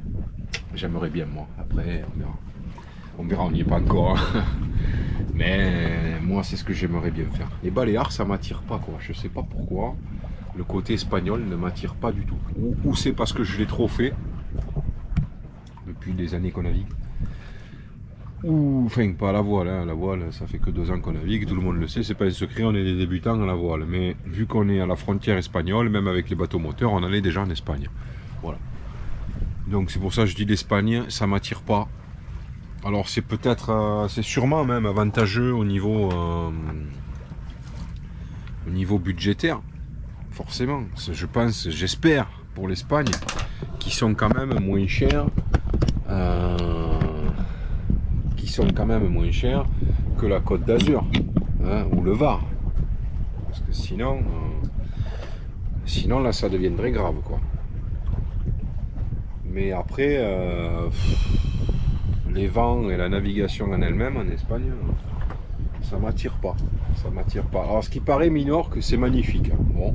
[SPEAKER 1] J'aimerais bien moi, après on verra, on n'y est pas encore, hein. Mais moi c'est ce que j'aimerais bien faire. Les Baléares ça m'attire pas quoi, je sais pas pourquoi, le côté espagnol ne m'attire pas du tout, ou c'est parce que je l'ai trop fait, depuis des années qu'on navigue. Ou enfin pas à la voile, hein. La voile ça fait que 2 ans qu'on navigue, tout le monde le sait, c'est pas un secret, on est des débutants à la voile, mais vu qu'on est à la frontière espagnole, même avec les bateaux moteurs, on allait déjà en Espagne. Voilà. Donc c'est pour ça que je dis l'Espagne, ça m'attire pas. Alors c'est peut-être, c'est sûrement même avantageux au niveau budgétaire, forcément. Je pense, j'espère, pour l'Espagne, qui sont quand même moins chers. Qui sont quand même moins chers que la Côte d'Azur, hein, ou le Var. Parce que sinon là ça deviendrait grave, quoi. Mais après, les vents et la navigation en elle-même en Espagne, ça m'attire pas. Ça m'attire pas. Alors ce qui paraît, Minorque, c'est magnifique. Bon.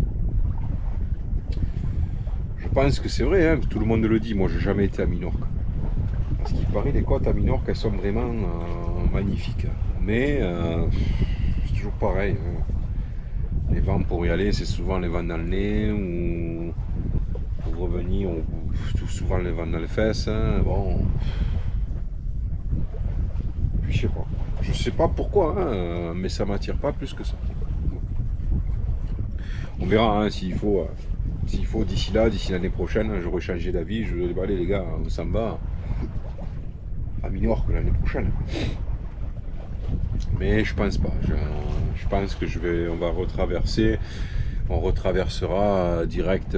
[SPEAKER 1] Je pense que c'est vrai, hein, tout le monde le dit. Moi, j'ai jamais été à Minorque. Ce qui paraît, les côtes à Minorque, elles sont vraiment magnifiques. Mais c'est toujours pareil. Hein. Les vents pour y aller, c'est souvent les vents dans le nez, ou pour revenir, tout souvent les vents dans les fesses. Hein. Bon. Puis je sais pas. Je sais pas pourquoi, hein, mais ça m'attire pas plus que ça. On verra, hein, s'il faut d'ici l'année prochaine, hein, j'aurai changé d'avis. Je vais dire, allez les gars, on s'en va à Minorque l'année prochaine. Mais je pense pas. Je pense que on retraversera direct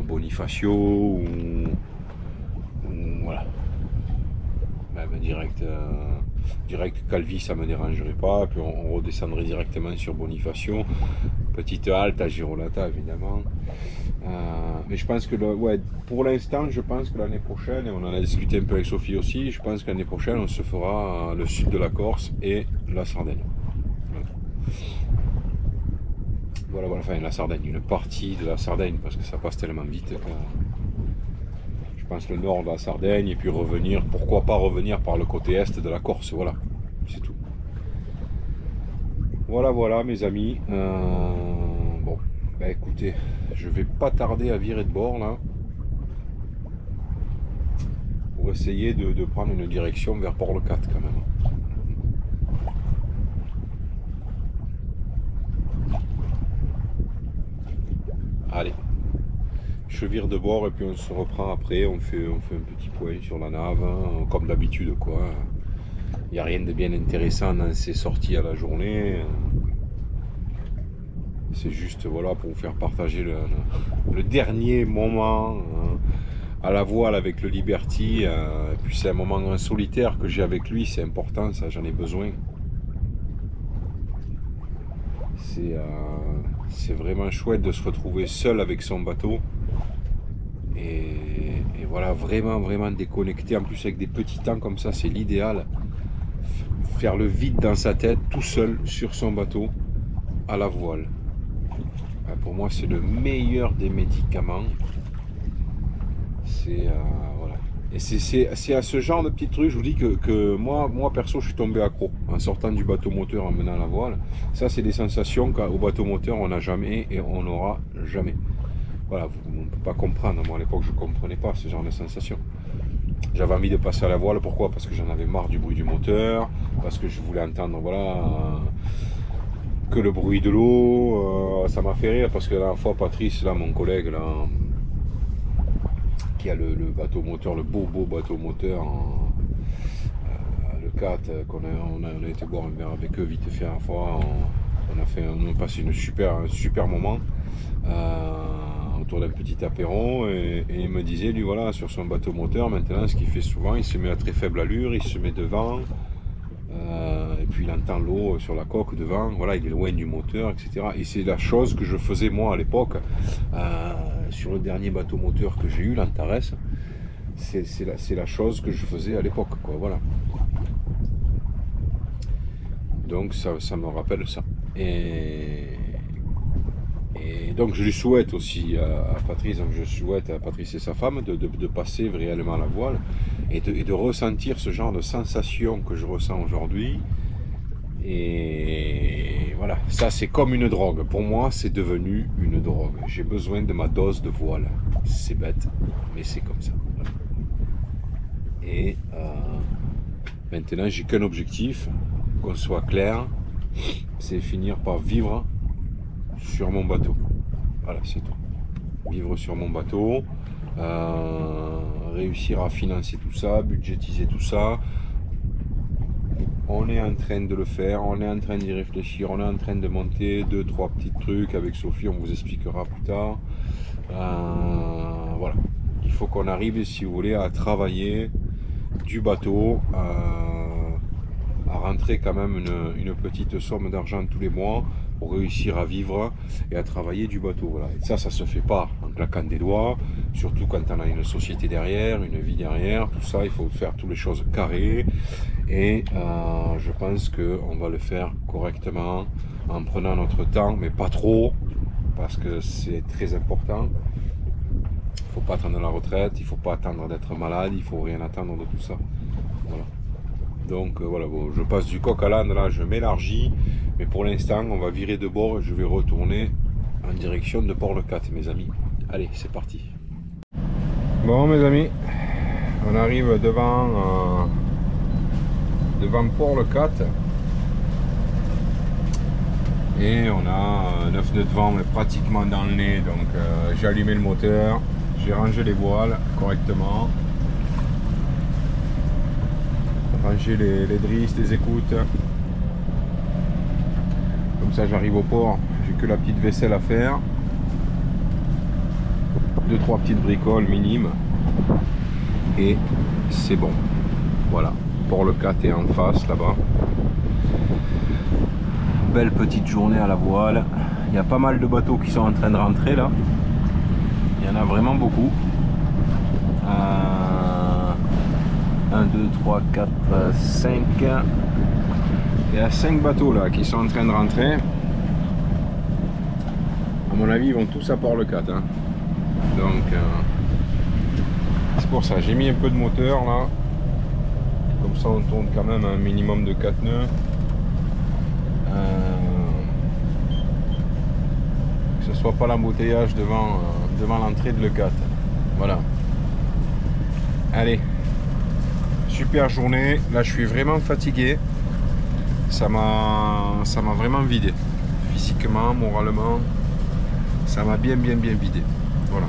[SPEAKER 1] Bonifacio ou voilà. Même direct Calvi, ça me dérangerait pas. Puis on redescendrait directement sur Bonifacio. Petite halte à Girolata, évidemment. Mais je pense que pour l'instant, je pense que l'année prochaine, et on en a discuté un peu avec Sophie aussi, je pense que l'année prochaine, on se fera le sud de la Corse et la Sardaigne. Voilà, enfin la Sardaigne, une partie de la Sardaigne, parce que ça passe tellement vite que je pense le nord de la Sardaigne, et puis revenir, pourquoi pas revenir par le côté est de la Corse, voilà, c'est tout. Voilà mes amis. Bon, bah écoutez, je vais pas tarder à virer de bord là, pour essayer de prendre une direction vers Port-le-Cat quand même. Allez, je vire de bord et puis on se reprend après, on fait un petit point sur la nave, hein, comme d'habitude quoi. Il n'y a rien de bien intéressant dans ces sorties à la journée. C'est juste voilà, pour vous faire partager le dernier moment à la voile avec le Liberty. Et puis c'est un moment solitaire que j'ai avec lui, c'est important, ça j'en ai besoin. C'est vraiment chouette de se retrouver seul avec son bateau. Et voilà, vraiment déconnecté. En plus avec des petits temps comme ça, c'est l'idéal. Faire le vide dans sa tête tout seul sur son bateau à la voile. Pour moi, c'est le meilleur des médicaments. Voilà. Et c'est à ce genre de petits trucs, je vous dis que moi perso, je suis tombé accro en sortant du bateau moteur, en menant la voile. Ça, c'est des sensations qu'au bateau moteur, on n'a jamais et on n'aura jamais. Voilà, on ne peut pas comprendre. Moi, à l'époque, je ne comprenais pas ce genre de sensations. J'avais envie de passer à la voile. Pourquoi? Parce que j'en avais marre du bruit du moteur, parce que je voulais entendre, voilà, que le bruit de l'eau. Ça m'a fait rire parce que la dernière fois, Patrice, là, mon collègue, là, qui a le bateau moteur, le beau bateau moteur, le 4, on a été boire un verre avec eux vite fait une fois. On a passé un super moment autour d'un petit apéro, et il me disait, lui, voilà, sur son bateau moteur, maintenant, ce qu'il fait souvent, il se met à très faible allure, il se met devant, et puis il entend l'eau sur la coque devant, voilà, il est loin du moteur, etc. Et c'est la chose que je faisais moi à l'époque, sur le dernier bateau moteur que j'ai eu, l'Antares, c'est la chose que je faisais à l'époque, quoi, voilà. Donc ça me rappelle ça. Et donc je lui souhaite aussi à Patrice, donc je souhaite à Patrice et sa femme de passer réellement à la voile et de ressentir ce genre de sensation que je ressens aujourd'hui. Et voilà, ça c'est comme une drogue. Pour moi, c'est devenu une drogue. J'ai besoin de ma dose de voile. C'est bête, mais c'est comme ça. Et maintenant, j'ai qu'un objectif, qu'on soit clair, c'est finir par vivre sur mon bateau. Voilà, c'est tout. Vivre sur mon bateau, réussir à financer tout ça, budgétiser tout ça, on est en train de le faire, on est en train d'y réfléchir, on est en train de monter 2-3 petits trucs avec Sophie, on vous expliquera plus tard. Voilà, il faut qu'on arrive, si vous voulez, à travailler du bateau, à rentrer quand même une petite somme d'argent tous les mois pour réussir à vivre et à travailler du bateau. Voilà. Et ça se fait pas en claquant des doigts, surtout quand on a une société derrière, une vie derrière, tout ça, il faut faire toutes les choses carrées. Et je pense qu'on va le faire correctement en prenant notre temps, mais pas trop, parce que c'est très important. Il ne faut pas attendre la retraite, il ne faut pas attendre d'être malade, il ne faut rien attendre de tout ça. Voilà. Donc voilà, bon, je passe du coq à l'âne, là je m'élargis, mais pour l'instant on va virer de bord et je vais retourner en direction de Port-le-Cat, mes amis. Allez, c'est parti. Bon mes amis, on arrive devant Port-le-Cat et on a 9 nœuds de vent mais pratiquement dans le nez, donc j'ai allumé le moteur, j'ai rangé les voiles correctement, rangé les drisses, les écoutes, comme ça j'arrive au port, j'ai que la petite vaisselle à faire, 2-3 petites bricoles minimes et c'est bon. Voilà, Port-le-Cat est en face là-bas. Belle petite journée à la voile. Il y a pas mal de bateaux qui sont en train de rentrer là. Il y en a vraiment beaucoup. 1, 2, 3, 4, 5. Il y a 5 bateaux là qui sont en train de rentrer. À mon avis, ils vont tous à Port-le-Cat. Hein. Donc, c'est pour ça. J'ai mis un peu de moteur là. Comme ça, on tourne quand même un minimum de 4 nœuds. Que ce soit pas l'embouteillage devant l'entrée de Leucate. Voilà. Allez. Super journée. Là, je suis vraiment fatigué. Ça m'a vraiment vidé. Physiquement, moralement. Ça m'a bien vidé. Voilà.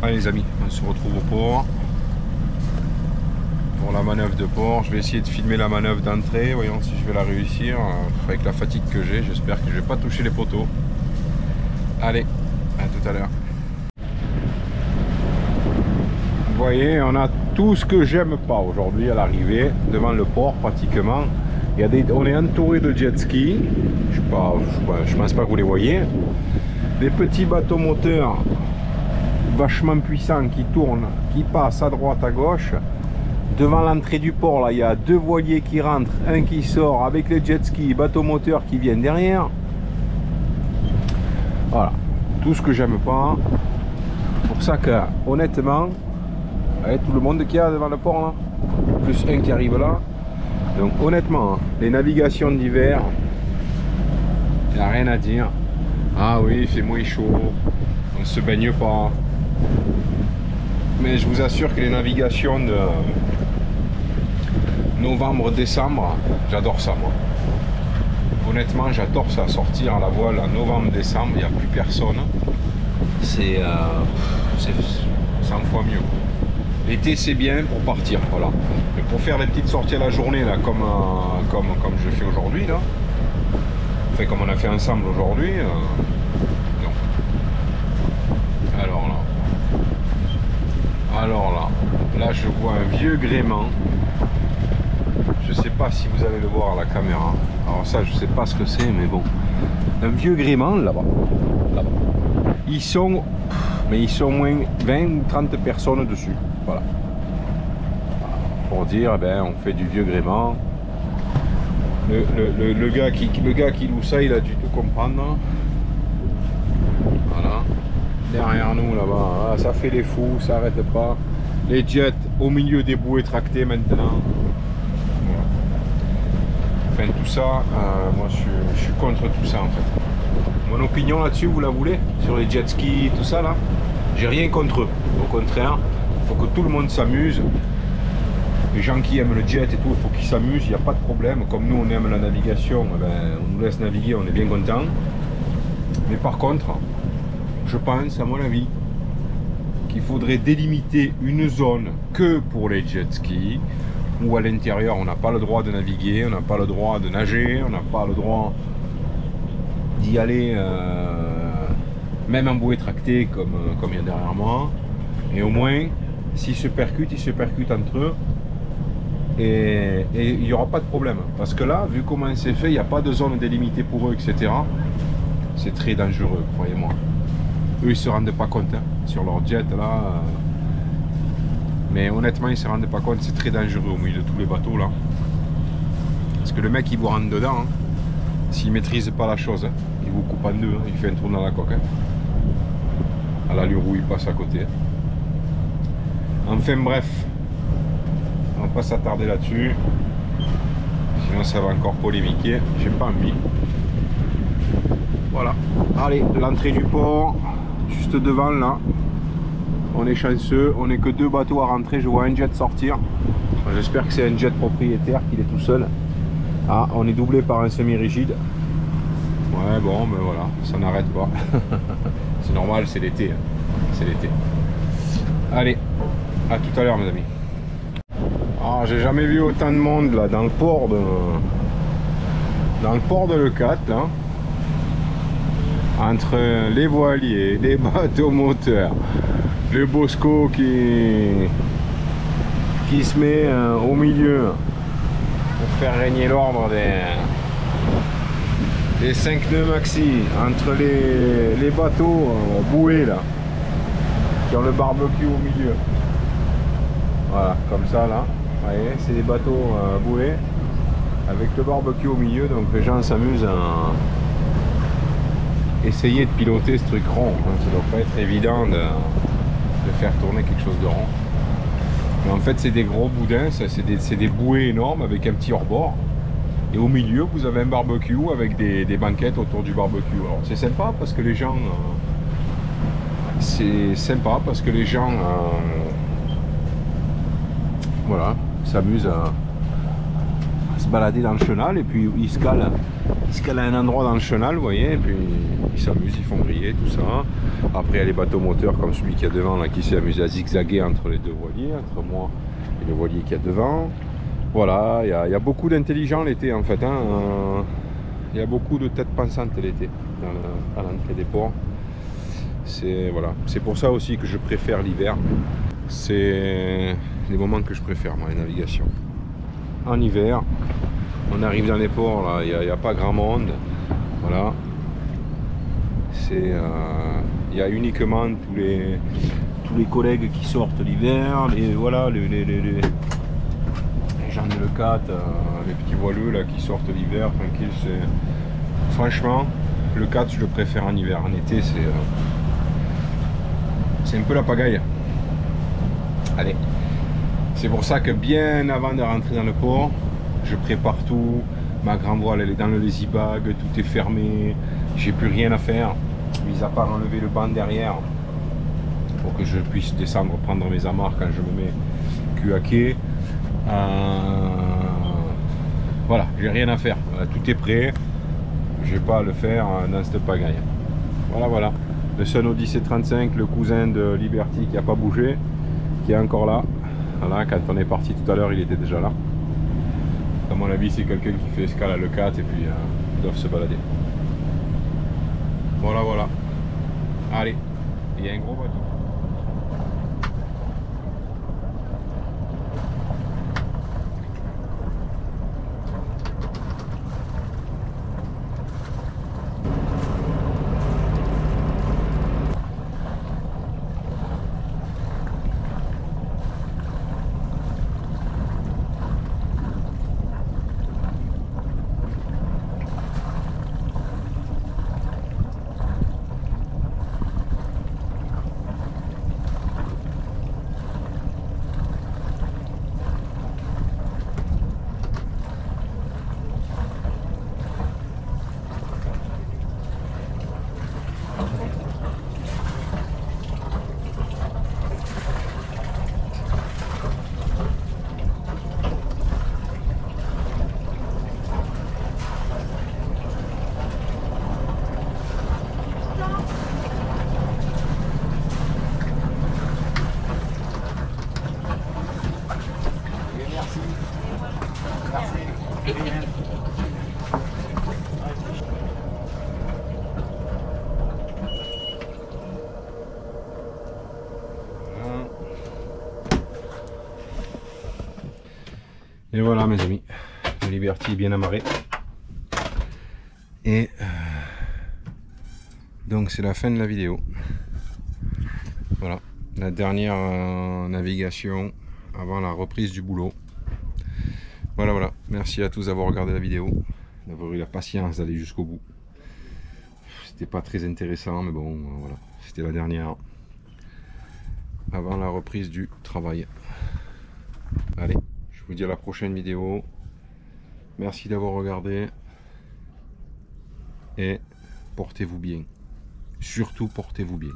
[SPEAKER 1] Allez les amis, on se retrouve au port. Pour la manœuvre de port, je vais essayer de filmer la manœuvre d'entrée, voyons si je vais la réussir avec la fatigue que j'ai, j'espère que je vais pas toucher les poteaux. Allez, à tout à l'heure. Vous voyez, on a tout ce que j'aime pas aujourd'hui à l'arrivée, devant le port pratiquement. On est entouré de jet ski, je pense pas que vous les voyez. Des petits bateaux moteurs vachement puissants qui tournent, qui passent à droite, à gauche. Devant l'entrée du port, là, il y a 2 voiliers qui rentrent, un qui sort avec les jet skis, bateaux moteurs qui viennent derrière. Voilà, tout ce que j'aime pas. Pour ça que, honnêtement, avec tout le monde qu'il y a devant le port, là, plus un qui arrive là. Donc, honnêtement, les navigations d'hiver, il n'y a rien à dire. Ah oui, il fait moins chaud, on ne se baigne pas. Mais je vous assure que les navigations de novembre-décembre, j'adore ça moi. Honnêtement, j'adore ça, sortir à la voile en novembre-décembre, il n'y a plus personne. C'est 100 fois mieux. L'été c'est bien pour partir, voilà. Mais pour faire les petites sorties à la journée, là, comme je fais aujourd'hui, là, enfin comme on a fait ensemble aujourd'hui, non. Alors là je vois un vieux gréement. Je sais pas si vous allez le voir à la caméra. Alors ça je sais pas ce que c'est, mais bon. Un vieux gréement là-bas. Ils sont moins 20 ou 30 personnes dessus. Voilà. Pour dire, eh ben, on fait du vieux gréement. Le gars qui loue ça, il a dû tout comprendre. Voilà. Derrière nous là-bas, ça fait les fous, ça arrête pas. Les jets au milieu des bouées tractées maintenant. Voilà. Enfin tout ça, moi je suis contre tout ça en fait. Mon opinion là-dessus, vous la voulez? Sur les jet skis, tout ça là, j'ai rien contre eux. Au contraire, il faut que tout le monde s'amuse. Les gens qui aiment le jet et tout, il faut qu'ils s'amusent, il n'y a pas de problème. Comme nous on aime la navigation, ben, on nous laisse naviguer, on est bien content. Mais par contre, je pense, à mon avis, qu'il faudrait délimiter une zone que pour les jet skis, où à l'intérieur on n'a pas le droit de naviguer, on n'a pas le droit de nager, on n'a pas le droit d'y aller même en bouée tractée comme il y a derrière moi. Et au moins, s'ils se percutent, ils se percutent entre eux. Et il n'y aura pas de problème. Parce que là, vu comment c'est fait, il n'y a pas de zone délimitée pour eux, etc. C'est très dangereux, croyez-moi. Eux, ils ne se rendent pas compte hein, sur leur jet là. Mais honnêtement, ils ne se rendent pas compte, c'est très dangereux au milieu de tous les bateaux là. Parce que le mec, il vous rentre dedans. Hein, s'il ne maîtrise pas la chose, hein, il vous coupe en deux, hein, il fait un tour dans la coque. Hein, à l'allure où il passe à côté. Hein. Enfin bref. On va pas s'attarder là-dessus, sinon ça va encore polémiquer, j'ai pas envie. Voilà, allez, l'entrée du port, juste devant là. On est chanceux, on n'est que 2 bateaux à rentrer, je vois un jet sortir. J'espère que c'est un jet propriétaire, qu'il est tout seul. Ah, on est doublé par un semi-rigide. Ouais, bon, mais voilà, ça n'arrête pas. C'est normal, c'est l'été. Hein. C'est l'été. Allez, à tout à l'heure mes amis. Ah, j'ai jamais vu autant de monde là dans le port de Leucate là, entre les voiliers, les bateaux moteurs, le Bosco qui se met au milieu pour faire régner l'ordre des 5 nœuds maxi, entre les bateaux boués là qui ont le barbecue au milieu. Voilà, comme ça là. C'est des bateaux boués avec le barbecue au milieu, donc les gens s'amusent à essayer de piloter ce truc rond. Hein. Ça doit pas être évident de faire tourner quelque chose de rond. Mais en fait c'est des gros boudins, c'est des bouées énormes avec un petit hors-bord. Et au milieu vous avez un barbecue avec des banquettes autour du barbecue. Alors c'est sympa parce que les gens... voilà, s'amusent à se balader dans le chenal et puis ils se calent à un endroit dans le chenal, vous voyez, et puis ils s'amusent, ils font griller tout ça. Après il y a les bateaux moteurs comme celui qui est devant là, qui s'est amusé à zigzaguer entre les 2 voiliers, entre moi et le voilier qui est devant. Voilà, il y a beaucoup d'intelligents l'été en fait, hein. Il y a beaucoup de têtes pensantes l'été à l'entrée des ports. C'est voilà, c'est pour ça aussi que je préfère l'hiver. C'est les moments que je préfère, moi, les navigations. En hiver, on arrive dans les ports, là, il n'y a pas grand monde. Voilà. Il y a uniquement tous les collègues qui sortent l'hiver, voilà, les gens de Leucate, les petits voileux là qui sortent l'hiver, tranquille. Franchement, Leucate, je le préfère en hiver. En été, c'est un peu la pagaille. Allez, c'est pour ça que bien avant de rentrer dans le port, je prépare tout. Ma grand voile elle est dans le lazy bag, tout est fermé, j'ai plus rien à faire, mis à part enlever le banc derrière pour que je puisse descendre, prendre mes amarres quand je me mets cul à quai. Voilà, j'ai rien à faire, tout est prêt, j'ai pas à le faire dans cette pagaille. Voilà, le Sun Odyssey 35, le cousin de Liberty qui n'a pas bougé, qui est encore là. Voilà, quand on est parti tout à l'heure, il était déjà là. À mon avis, c'est quelqu'un qui fait escale à Leucate et puis ils doivent se balader. Voilà. Allez, il y a un gros bateau. Et voilà mes amis, le Liberty est bien amarré. Et donc c'est la fin de la vidéo. Voilà, la dernière navigation avant la reprise du boulot. Voilà, merci à tous d'avoir regardé la vidéo, d'avoir eu la patience d'aller jusqu'au bout. C'était pas très intéressant, mais bon, voilà, c'était la dernière avant la reprise du travail. Allez, je vous dis à la prochaine vidéo. Merci d'avoir regardé et portez-vous bien. Surtout portez-vous bien.